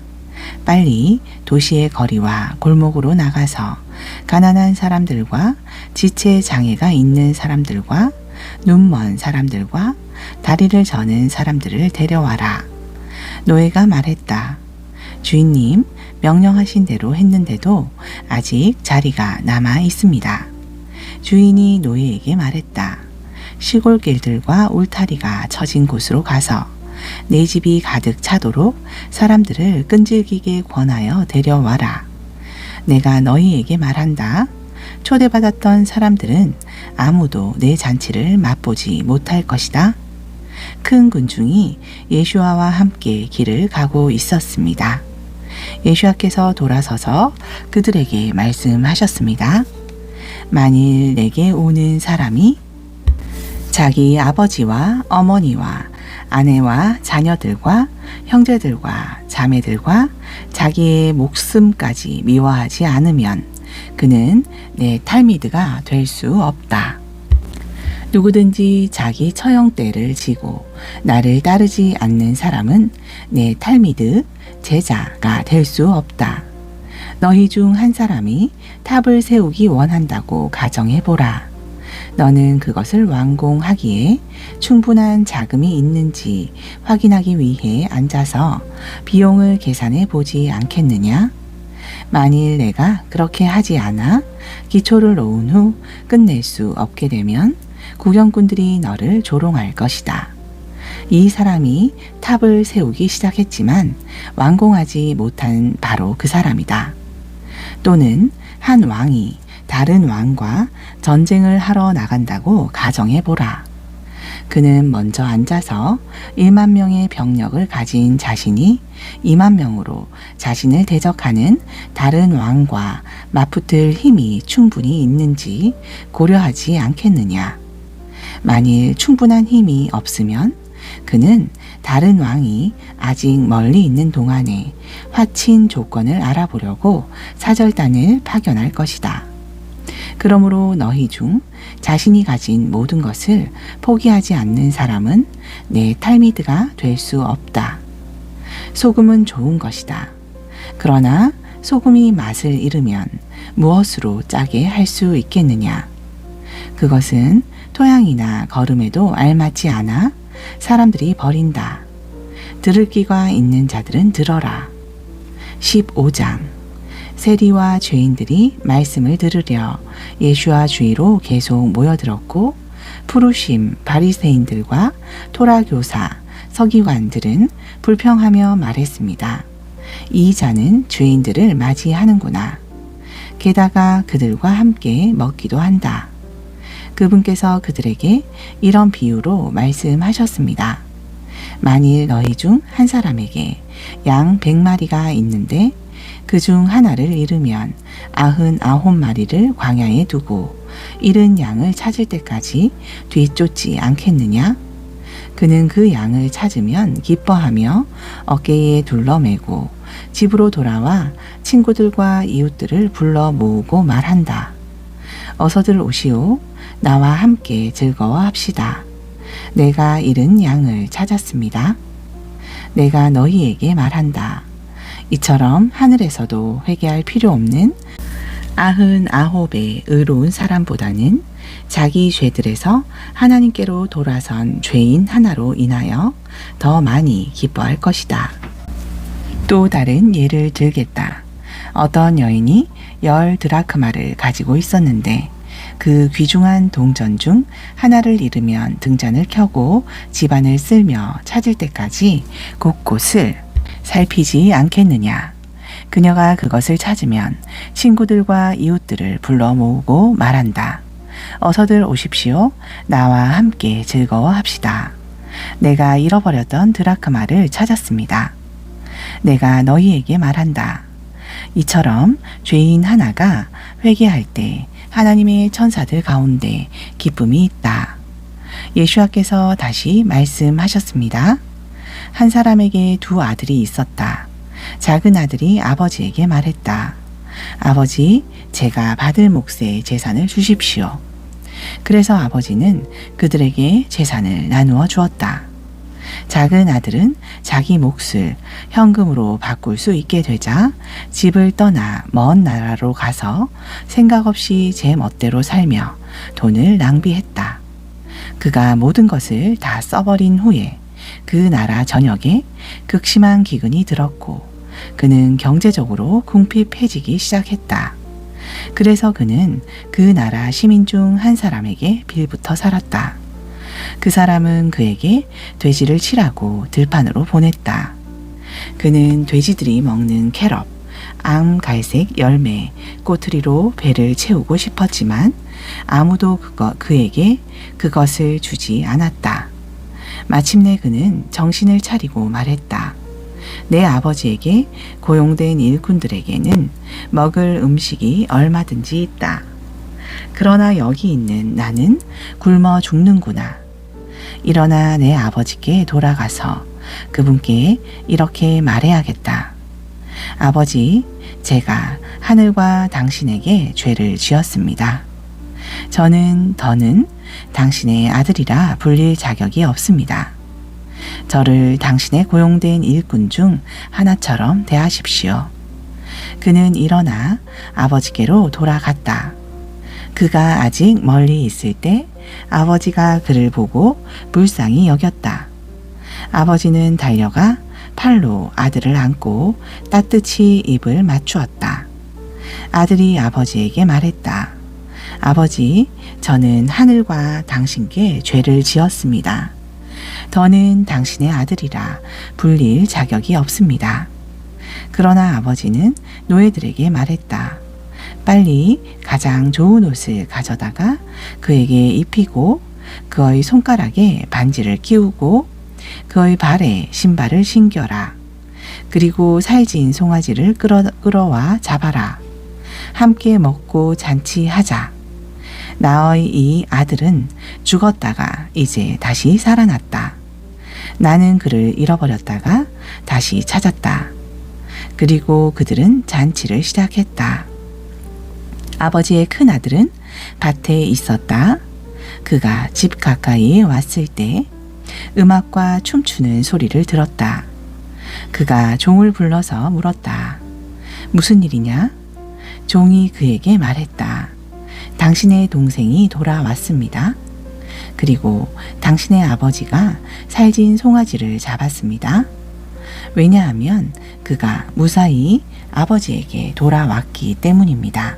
빨리 도시의 거리와 골목으로 나가서 가난한 사람들과 지체 장애가 있는 사람들과 눈먼 사람들과 다리를 저는 사람들을 데려와라. 노예가 말했다. 주인님, 명령하신 대로 했는데도 아직 자리가 남아 있습니다. 주인이 노예에게 말했다. 시골길들과 울타리가 처진 곳으로 가서 내 집이 가득 차도록 사람들을 끈질기게 권하여 데려와라. 내가 너희에게 말한다. 초대받았던 사람들은 아무도 내 잔치를 맛보지 못할 것이다. 큰 군중이 예수와와 함께 길을 가고 있었습니다. 예수께서 돌아서서 그들에게 말씀하셨습니다. 만일 내게 오는 사람이 자기 아버지와 어머니와 아내와 자녀들과 형제들과 자매들과 자기의 목숨까지 미워하지 않으면 그는 내 탈미드가 될 수 없다. 누구든지 자기 처형대를 지고 나를 따르지 않는 사람은 내 탈미드 제자가 될 수 없다. 너희 중 한 사람이 탑을 세우기 원한다고 가정해보라. 너는 그것을 완공하기에 충분한 자금이 있는지 확인하기 위해 앉아서 비용을 계산해 보지 않겠느냐? 만일 내가 그렇게 하지 않아 기초를 놓은 후 끝낼 수 없게 되면 구경꾼들이 너를 조롱할 것이다. 이 사람이 탑을 세우기 시작했지만 완공하지 못한 바로 그 사람이다. 또는 한 왕이 다른 왕과 전쟁을 하러 나간다고 가정해보라. 그는 먼저 앉아서 1만 명의 병력을 가진 자신이 2만 명으로 자신을 대적하는 다른 왕과 맞붙을 힘이 충분히 있는지 고려하지 않겠느냐. 만일 충분한 힘이 없으면 그는 다른 왕이 아직 멀리 있는 동안에 화친 조건을 알아보려고 사절단을 파견할 것이다. 그러므로 너희 중 자신이 가진 모든 것을 포기하지 않는 사람은 내 탈미드가 될 수 없다. 소금은 좋은 것이다. 그러나 소금이 맛을 잃으면 무엇으로 짜게 할 수 있겠느냐? 그것은 토양이나 거름에도 알맞지 않아 사람들이 버린다. 들을 귀가 있는 자들은 들어라. 15장 세리와 죄인들이 말씀을 들으려 예수와 주위로 계속 모여들었고 푸르심 바리새인들과 토라교사 서기관들은 불평하며 말했습니다. 이 자는 죄인들을 맞이하는구나. 게다가 그들과 함께 먹기도 한다. 그분께서 그들에게 이런 비유로 말씀하셨습니다. 만일 너희 중 한 사람에게 양 100마리가 있는데 그 중 하나를 잃으면 99마리를 광야에 두고 잃은 양을 찾을 때까지 뒤쫓지 않겠느냐? 그는 그 양을 찾으면 기뻐하며 어깨에 둘러매고 집으로 돌아와 친구들과 이웃들을 불러 모으고 말한다. 어서들 오시오. 나와 함께 즐거워합시다. 내가 잃은 양을 찾았습니다. 내가 너희에게 말한다. 이처럼 하늘에서도 회개할 필요 없는 99의 의로운 사람보다는 자기 죄들에서 하나님께로 돌아선 죄인 하나로 인하여 더 많이 기뻐할 것이다. 또 다른 예를 들겠다. 어떤 여인이 10드라크마를 가지고 있었는데 그 귀중한 동전 중 하나를 잃으면 등잔을 켜고 집안을 쓸며 찾을 때까지 곳곳을 살피지 않겠느냐. 그녀가 그것을 찾으면 친구들과 이웃들을 불러 모으고 말한다. 어서들 오십시오. 나와 함께 즐거워합시다. 내가 잃어버렸던 드라크마를 찾았습니다. 내가 너희에게 말한다. 이처럼 죄인 하나가 회개할 때 하나님의 천사들 가운데 기쁨이 있다. 예수와께서 다시 말씀하셨습니다. 한 사람에게 2 아들이 있었다. 작은 아들이 아버지에게 말했다. 아버지, 제가 받을 몫의 재산을 주십시오. 그래서 아버지는 그들에게 재산을 나누어 주었다. 작은 아들은 자기 몫을 현금으로 바꿀 수 있게 되자 집을 떠나 먼 나라로 가서 생각 없이 제 멋대로 살며 돈을 낭비했다. 그가 모든 것을 다 써버린 후에 그 나라 전역에 극심한 기근이 들었고 그는 경제적으로 궁핍해지기 시작했다. 그래서 그는 그 나라 시민 중 한 사람에게 빌부터 살았다. 그 사람은 그에게 돼지를 치라고 들판으로 보냈다. 그는 돼지들이 먹는 캐럿, 암갈색 열매, 꼬투리로 배를 채우고 싶었지만 아무도 그에게 그것을 주지 않았다. 마침내 그는 정신을 차리고 말했다. 내 아버지에게 고용된 일꾼들에게는 먹을 음식이 얼마든지 있다. 그러나 여기 있는 나는 굶어 죽는구나. 일어나 내 아버지께 돌아가서 그분께 이렇게 말해야겠다. 아버지, 제가 하늘과 당신에게 죄를 지었습니다. 저는 더는 당신의 아들이라 불릴 자격이 없습니다. 저를 당신의 고용된 일꾼 중 하나처럼 대하십시오. 그는 일어나 아버지께로 돌아갔다. 그가 아직 멀리 있을 때 아버지가 그를 보고 불쌍히 여겼다. 아버지는 달려가 팔로 아들을 안고 따뜻이 입을 맞추었다. 아들이 아버지에게 말했다. 아버지, 저는 하늘과 당신께 죄를 지었습니다. 더는 당신의 아들이라 불릴 자격이 없습니다. 그러나 아버지는 노예들에게 말했다. 빨리 가장 좋은 옷을 가져다가 그에게 입히고 그의 손가락에 반지를 끼우고 그의 발에 신발을 신겨라. 그리고 살진 송아지를 끌어와 잡아라. 함께 먹고 잔치하자. 나의 이 아들은 죽었다가 이제 다시 살아났다. 나는 그를 잃어버렸다가 다시 찾았다. 그리고 그들은 잔치를 시작했다. 아버지의 큰 아들은 밭에 있었다. 그가 집 가까이에 왔을 때 음악과 춤추는 소리를 들었다. 그가 종을 불러서 물었다. 무슨 일이냐? 종이 그에게 말했다. 당신의 동생이 돌아왔습니다. 그리고 당신의 아버지가 살진 송아지를 잡았습니다. 왜냐하면 그가 무사히 아버지에게 돌아왔기 때문입니다.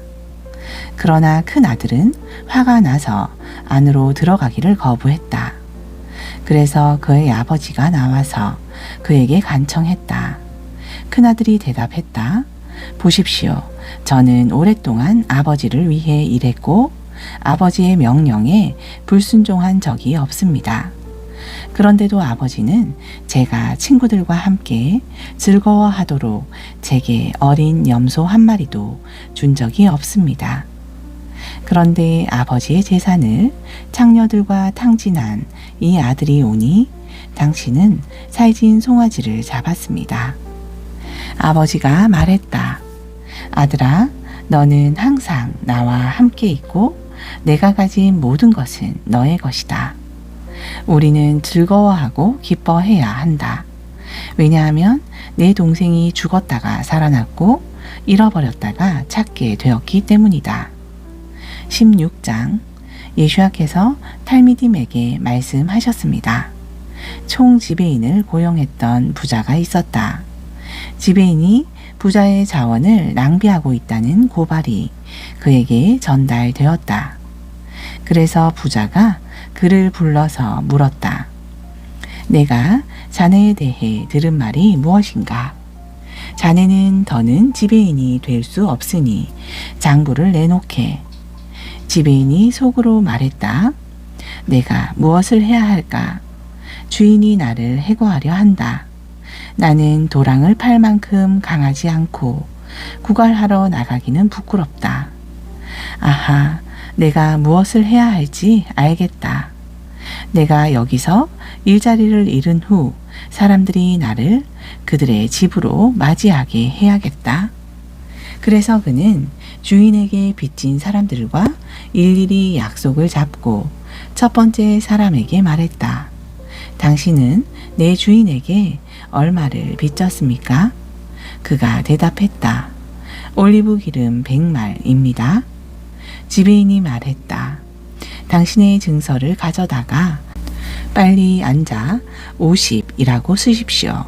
그러나 큰 아들은 화가 나서 안으로 들어가기를 거부했다. 그래서 그의 아버지가 나와서 그에게 간청했다. 큰아들이 대답했다. 보십시오. 저는 오랫동안 아버지를 위해 일했고 아버지의 명령에 불순종한 적이 없습니다. 그런데도 아버지는 제가 친구들과 함께 즐거워하도록 제게 어린 염소 한 마리도 준 적이 없습니다. 그런데 아버지의 재산을 창녀들과 탕진한 이 아들이 오니 당신은 살진 송아지를 잡았습니다. 아버지가 말했다. 아들아, 너는 항상 나와 함께 있고 내가 가진 모든 것은 너의 것이다. 우리는 즐거워하고 기뻐해야 한다. 왜냐하면 내 동생이 죽었다가 살아났고 잃어버렸다가 찾게 되었기 때문이다. 16장 예수와께서 탈미딤에게 말씀하셨습니다. 총 지배인을 고용했던 부자가 있었다. 지배인이 부자의 자원을 낭비하고 있다는 고발이 그에게 전달되었다. 그래서 부자가 그를 불러서 물었다. 내가 자네에 대해 들은 말이 무엇인가? 자네는 더는 지배인이 될 수 없으니 장부를 내놓게. 지배인이 속으로 말했다. 내가 무엇을 해야 할까? 주인이 나를 해고하려 한다. 나는 도랑을 팔 만큼 강하지 않고 구걸하러 나가기는 부끄럽다. 아하, 내가 무엇을 해야 할지 알겠다. 내가 여기서 일자리를 잃은 후 사람들이 나를 그들의 집으로 맞이하게 해야겠다. 그래서 그는 주인에게 빚진 사람들과 일일이 약속을 잡고 첫 번째 사람에게 말했다. 당신은 내 주인에게 얼마를 빚졌습니까? 그가 대답했다. 올리브 기름 100말입니다. 지배인이 말했다. 당신의 증서를 가져다가 빨리 앉아 50이라고 쓰십시오.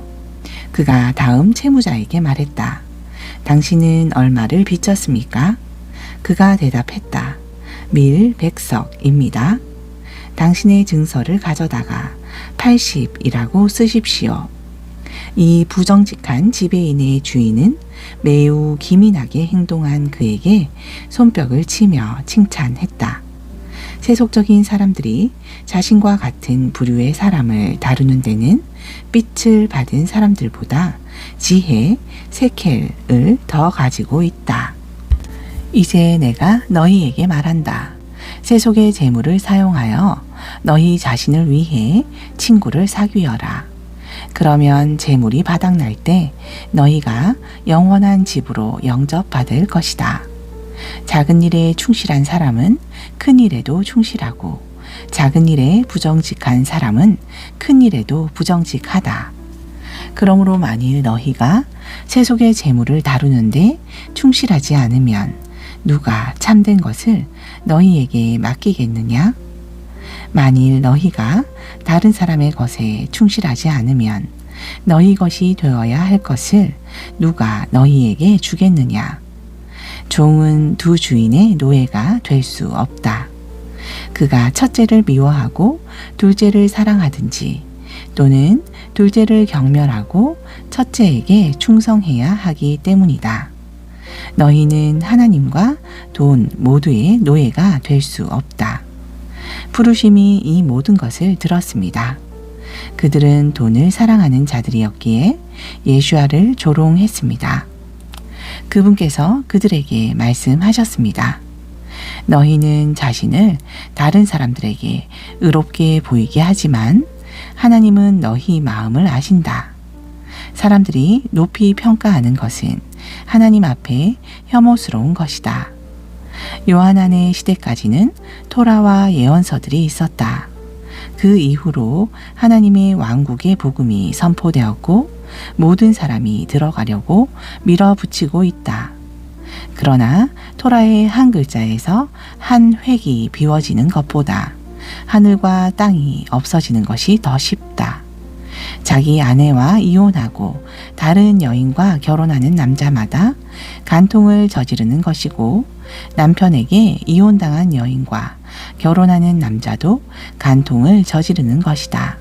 그가 다음 채무자에게 말했다. 당신은 얼마를 빚졌습니까? 그가 대답했다. 밀 100석입니다. 당신의 증서를 가져다가 80이라고 쓰십시오. 이 부정직한 지배인의 주인은 매우 기민하게 행동한 그에게 손뼉을 치며 칭찬했다. 세속적인 사람들이 자신과 같은 부류의 사람을 다루는 데는 빚을 받은 사람들보다 지혜, 세켈을 더 가지고 있다. 이제 내가 너희에게 말한다. 세속의 재물을 사용하여 너희 자신을 위해 친구를 사귀어라. 그러면 재물이 바닥날 때 너희가 영원한 집으로 영접받을 것이다. 작은 일에 충실한 사람은 큰 일에도 충실하고 작은 일에 부정직한 사람은 큰 일에도 부정직하다. 그러므로 만일 너희가 세속의 재물을 다루는데 충실하지 않으면 누가 참된 것을 너희에게 맡기겠느냐? 만일 너희가 다른 사람의 것에 충실하지 않으면 너희 것이 되어야 할 것을 누가 너희에게 주겠느냐? 종은 두 주인의 노예가 될 수 없다. 그가 첫째를 미워하고 둘째를 사랑하든지 또는 둘째를 경멸하고 첫째에게 충성해야 하기 때문이다. 너희는 하나님과 돈 모두의 노예가 될 수 없다. 부르심이 이 모든 것을 들었습니다. 그들은 돈을 사랑하는 자들이었기에 예수아를 조롱했습니다. 그분께서 그들에게 말씀하셨습니다. 너희는 자신을 다른 사람들에게 의롭게 보이게 하지만 하나님은 너희 마음을 아신다. 사람들이 높이 평가하는 것은 하나님 앞에 혐오스러운 것이다. 요하난의 시대까지는 토라와 예언서들이 있었다. 그 이후로 하나님의 왕국의 복음이 선포되었고 모든 사람이 들어가려고 밀어붙이고 있다. 그러나 토라의 한 글자에서 한 획이 비워지는 것보다 하늘과 땅이 없어지는 것이 더 쉽다. 자기 아내와 이혼하고 다른 여인과 결혼하는 남자마다 간통을 저지르는 것이고 남편에게 이혼당한 여인과 결혼하는 남자도 간통을 저지르는 것이다.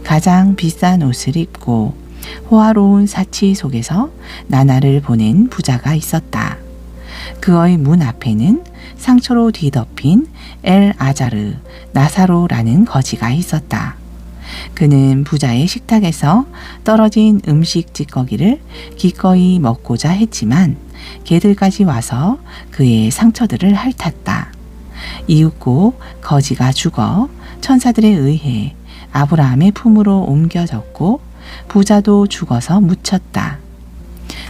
가장 비싼 옷을 입고 호화로운 사치 속에서 나날을 보낸 부자가 있었다. 그의 문 앞에는 상처로 뒤덮인 엘 아자르 나사로라는 거지가 있었다. 그는 부자의 식탁에서 떨어진 음식 찌꺼기를 기꺼이 먹고자 했지만 개들까지 와서 그의 상처들을 핥았다. 이윽고 거지가 죽어 천사들에 의해 아브라함의 품으로 옮겨졌고 부자도 죽어서 묻혔다.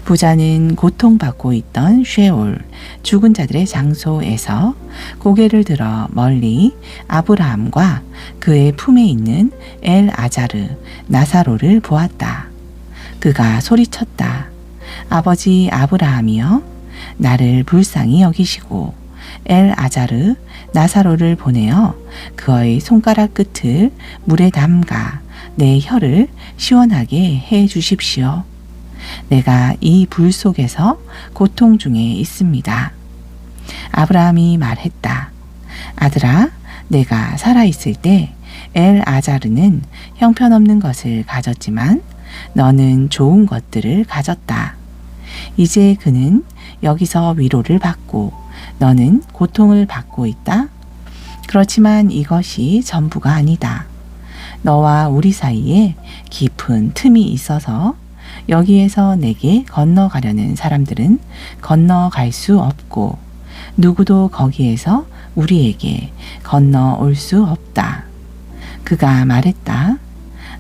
부자는 고통받고 있던 쉐올, 죽은 자들의 장소에서 고개를 들어 멀리 아브라함과 그의 품에 있는 엘 아자르, 나사로를 보았다. 그가 소리쳤다. 아버지 아브라함이여, 나를 불쌍히 여기시고 엘 아자르, 나사로를 보내어 그의 손가락 끝을 물에 담가 내 혀를 시원하게 해 주십시오. 내가 이 불 속에서 고통 중에 있습니다. 아브라함이 말했다. 아들아, 내가 살아있을 때 엘 아자르는 형편없는 것을 가졌지만 너는 좋은 것들을 가졌다. 이제 그는 여기서 위로를 받고 너는 고통을 받고 있다. 그렇지만 이것이 전부가 아니다. 너와 우리 사이에 깊은 틈이 있어서 여기에서 내게 건너가려는 사람들은 건너갈 수 없고 누구도 거기에서 우리에게 건너올 수 없다. 그가 말했다.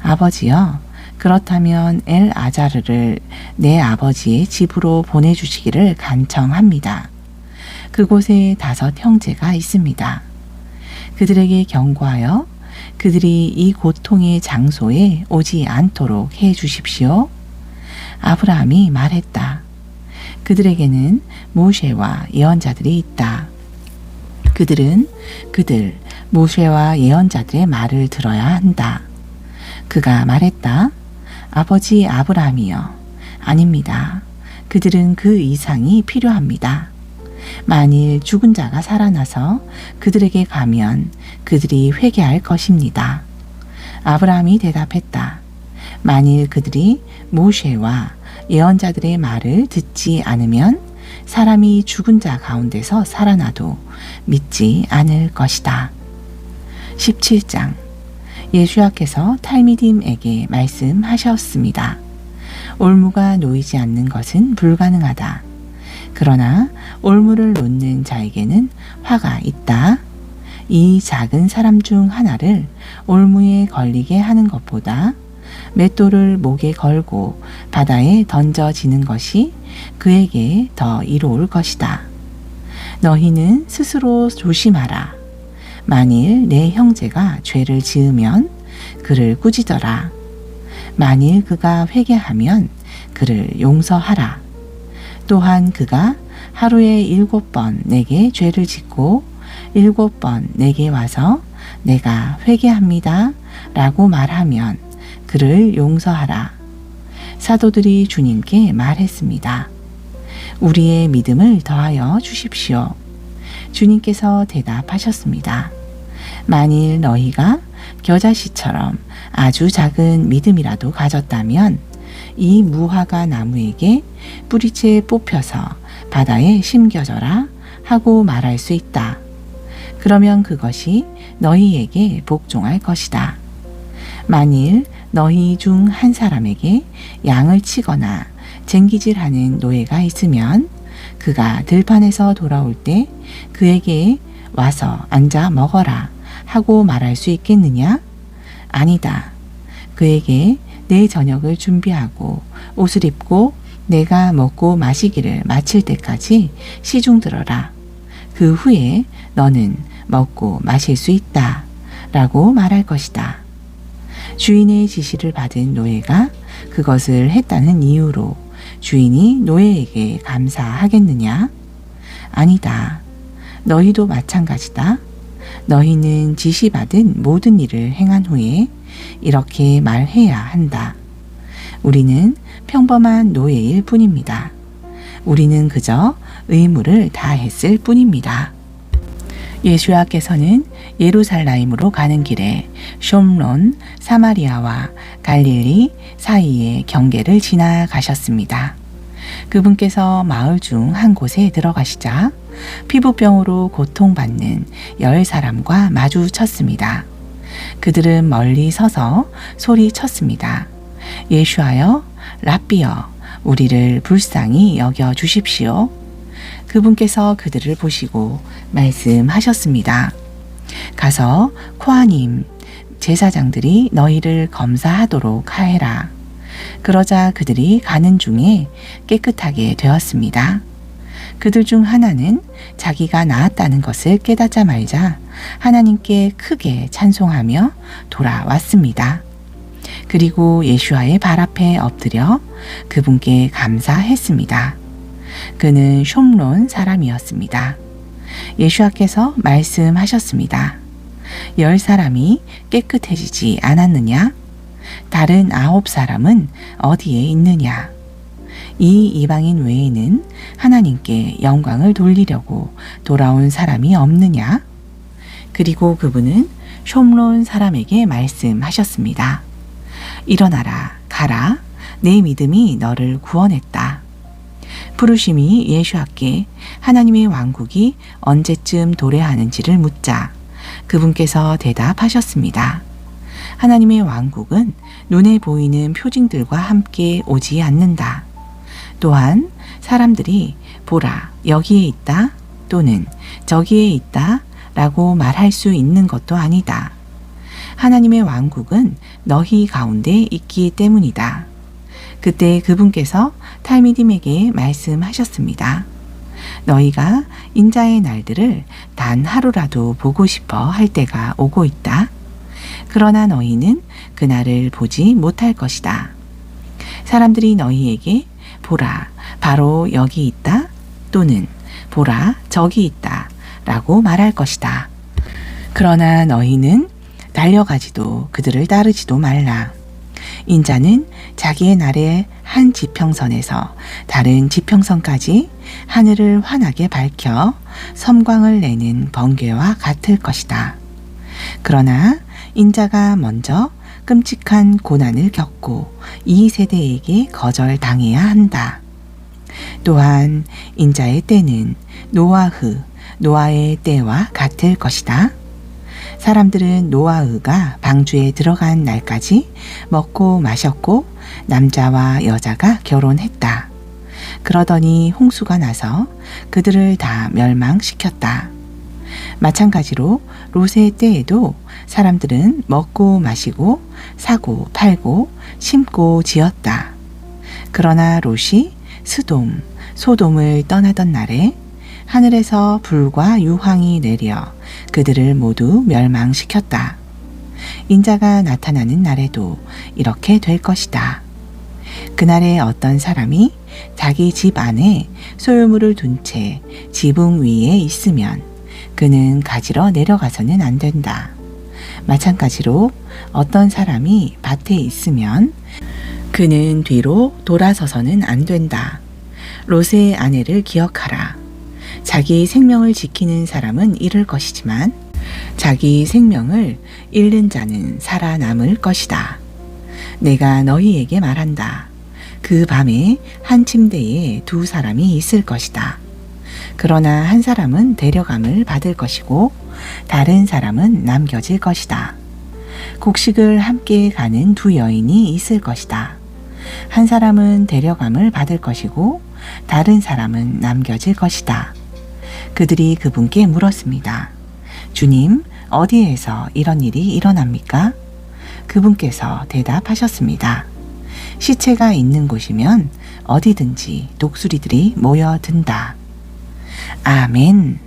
아버지여, 그렇다면 엘 아자르를 내 아버지의 집으로 보내주시기를 간청합니다. 그곳에 5 형제가 있습니다. 그들에게 경고하여 그들이 이 고통의 장소에 오지 않도록 해 주십시오. 아브라함이 말했다. 그들에게는 모세와 예언자들이 있다. 그들은 모세와 예언자들의 말을 들어야 한다. 그가 말했다. 아버지 아브라함이여, 아닙니다. 그들은 그 이상이 필요합니다. 만일 죽은 자가 살아나서 그들에게 가면 그들이 회개할 것입니다. 아브라함이 대답했다. 만일 그들이 모세와 예언자들의 말을 듣지 않으면 사람이 죽은 자 가운데서 살아나도 믿지 않을 것이다. 17장. 예수야께서 탈미딤에게 말씀하셨습니다. 올무가 놓이지 않는 것은 불가능하다. 그러나 올무를 놓는 자에게는 화가 있다. 이 작은 사람 중 하나를 올무에 걸리게 하는 것보다 맷돌을 목에 걸고 바다에 던져지는 것이 그에게 더 이로울 것이다. 너희는 스스로 조심하라. 만일 내 형제가 죄를 지으면 그를 꾸짖어라. 만일 그가 회개하면 그를 용서하라. 또한 그가 하루에 7번 내게 죄를 짓고 7번 내게 와서 내가 회개합니다 라고 말하면 그를 용서하라. 사도들이 주님께 말했습니다. 우리의 믿음을 더하여 주십시오. 주님께서 대답하셨습니다. 만일 너희가 겨자씨처럼 아주 작은 믿음이라도 가졌다면 이 무화과 나무에게 뿌리채 뽑혀서 바다에 심겨져라 하고 말할 수 있다. 그러면 그것이 너희에게 복종할 것이다. 만일 너희 중 한 사람에게 양을 치거나 쟁기질하는 노예가 있으면 그가 들판에서 돌아올 때 그에게 와서 앉아 먹어라 하고 말할 수 있겠느냐? 아니다. 그에게 내 저녁을 준비하고 옷을 입고 내가 먹고 마시기를 마칠 때까지 시중 들어라. 그 후에 너는 먹고 마실 수 있다 라고 말할 것이다. 주인의 지시를 받은 노예가 그것을 했다는 이유로 주인이 노예에게 감사하겠느냐? 아니다. 너희도 마찬가지다. 너희는 지시받은 모든 일을 행한 후에 이렇게 말해야 한다. 우리는 평범한 노예일 뿐입니다. 우리는 그저 의무를 다했을 뿐입니다. 예수야께서는 예루살렘으로 가는 길에 숀론, 사마리아와 갈릴리 사이의 경계를 지나가셨습니다. 그분께서 마을 중 한 곳에 들어가시자 피부병으로 고통받는 10사람과 마주쳤습니다. 그들은 멀리 서서 소리쳤습니다. 예수하여, 랍비여, 우리를 불쌍히 여겨 주십시오. 그분께서 그들을 보시고 말씀하셨습니다. 가서 코하님, 제사장들이 너희를 검사하도록 하해라. 그러자 그들이 가는 중에 깨끗하게 되었습니다. 그들 중 하나는 자기가 나았다는 것을 깨닫자마자 하나님께 크게 찬송하며 돌아왔습니다. 그리고 예수와의 발 앞에 엎드려 그분께 감사했습니다. 그는 숑론 사람이었습니다. 예수와께서 말씀하셨습니다. 10사람이 깨끗해지지 않았느냐? 다른 9사람은 어디에 있느냐? 이 이방인 외에는 하나님께 영광을 돌리려고 돌아온 사람이 없느냐? 그리고 그분은 숑론 사람에게 말씀하셨습니다. 일어나라, 가라, 내 믿음이 너를 구원했다. 부르심이 예수와께 하나님의 왕국이 언제쯤 도래하는지를 묻자 그분께서 대답하셨습니다. 하나님의 왕국은 눈에 보이는 표징들과 함께 오지 않는다. 또한 사람들이 보라, 여기에 있다 또는 저기에 있다 라고 말할 수 있는 것도 아니다. 하나님의 왕국은 너희 가운데 있기 때문이다. 그때 그분께서 탈미딤에게 말씀하셨습니다. 너희가 인자의 날들을 단 하루라도 보고 싶어 할 때가 오고 있다. 그러나 너희는 그날을 보지 못할 것이다. 사람들이 너희에게 보라, 바로 여기 있다 또는 보라, 저기 있다 라고 말할 것이다. 그러나 너희는 달려가지도 그들을 따르지도 말라. 인자는 자기의 날에 한 지평선에서 다른 지평선까지 하늘을 환하게 밝혀 섬광을 내는 번개와 같을 것이다. 그러나 인자가 먼저 끔찍한 고난을 겪고 이 세대에게 거절당해야 한다. 또한 인자의 때는 노아의 때와 같을 것이다. 사람들은 노아가 방주에 들어간 날까지 먹고 마셨고 남자와 여자가 결혼했다. 그러더니 홍수가 나서 그들을 다 멸망시켰다. 마찬가지로 롯의 때에도 사람들은 먹고 마시고 사고 팔고 심고 지었다. 그러나 롯이 소돔을 떠나던 날에 하늘에서 불과 유황이 내려 그들을 모두 멸망시켰다. 인자가 나타나는 날에도 이렇게 될 것이다. 그날에 어떤 사람이 자기 집 안에 소유물을 둔 채 지붕 위에 있으면 그는 가지러 내려가서는 안 된다. 마찬가지로 어떤 사람이 밭에 있으면 그는 뒤로 돌아서서는 안 된다. 롯의 아내를 기억하라. 자기 생명을 지키는 사람은 잃을 것이지만 자기 생명을 잃는 자는 살아남을 것이다. 내가 너희에게 말한다. 그 밤에 한 침대에 2사람이 있을 것이다. 그러나 한 사람은 데려감을 받을 것이고 다른 사람은 남겨질 것이다. 곡식을 함께 가는 2 여인이 있을 것이다. 한 사람은 데려감을 받을 것이고 다른 사람은 남겨질 것이다. 그들이 그분께 물었습니다. 주님, 어디에서 이런 일이 일어납니까? 그분께서 대답하셨습니다. 시체가 있는 곳이면 어디든지 독수리들이 모여든다. 아멘.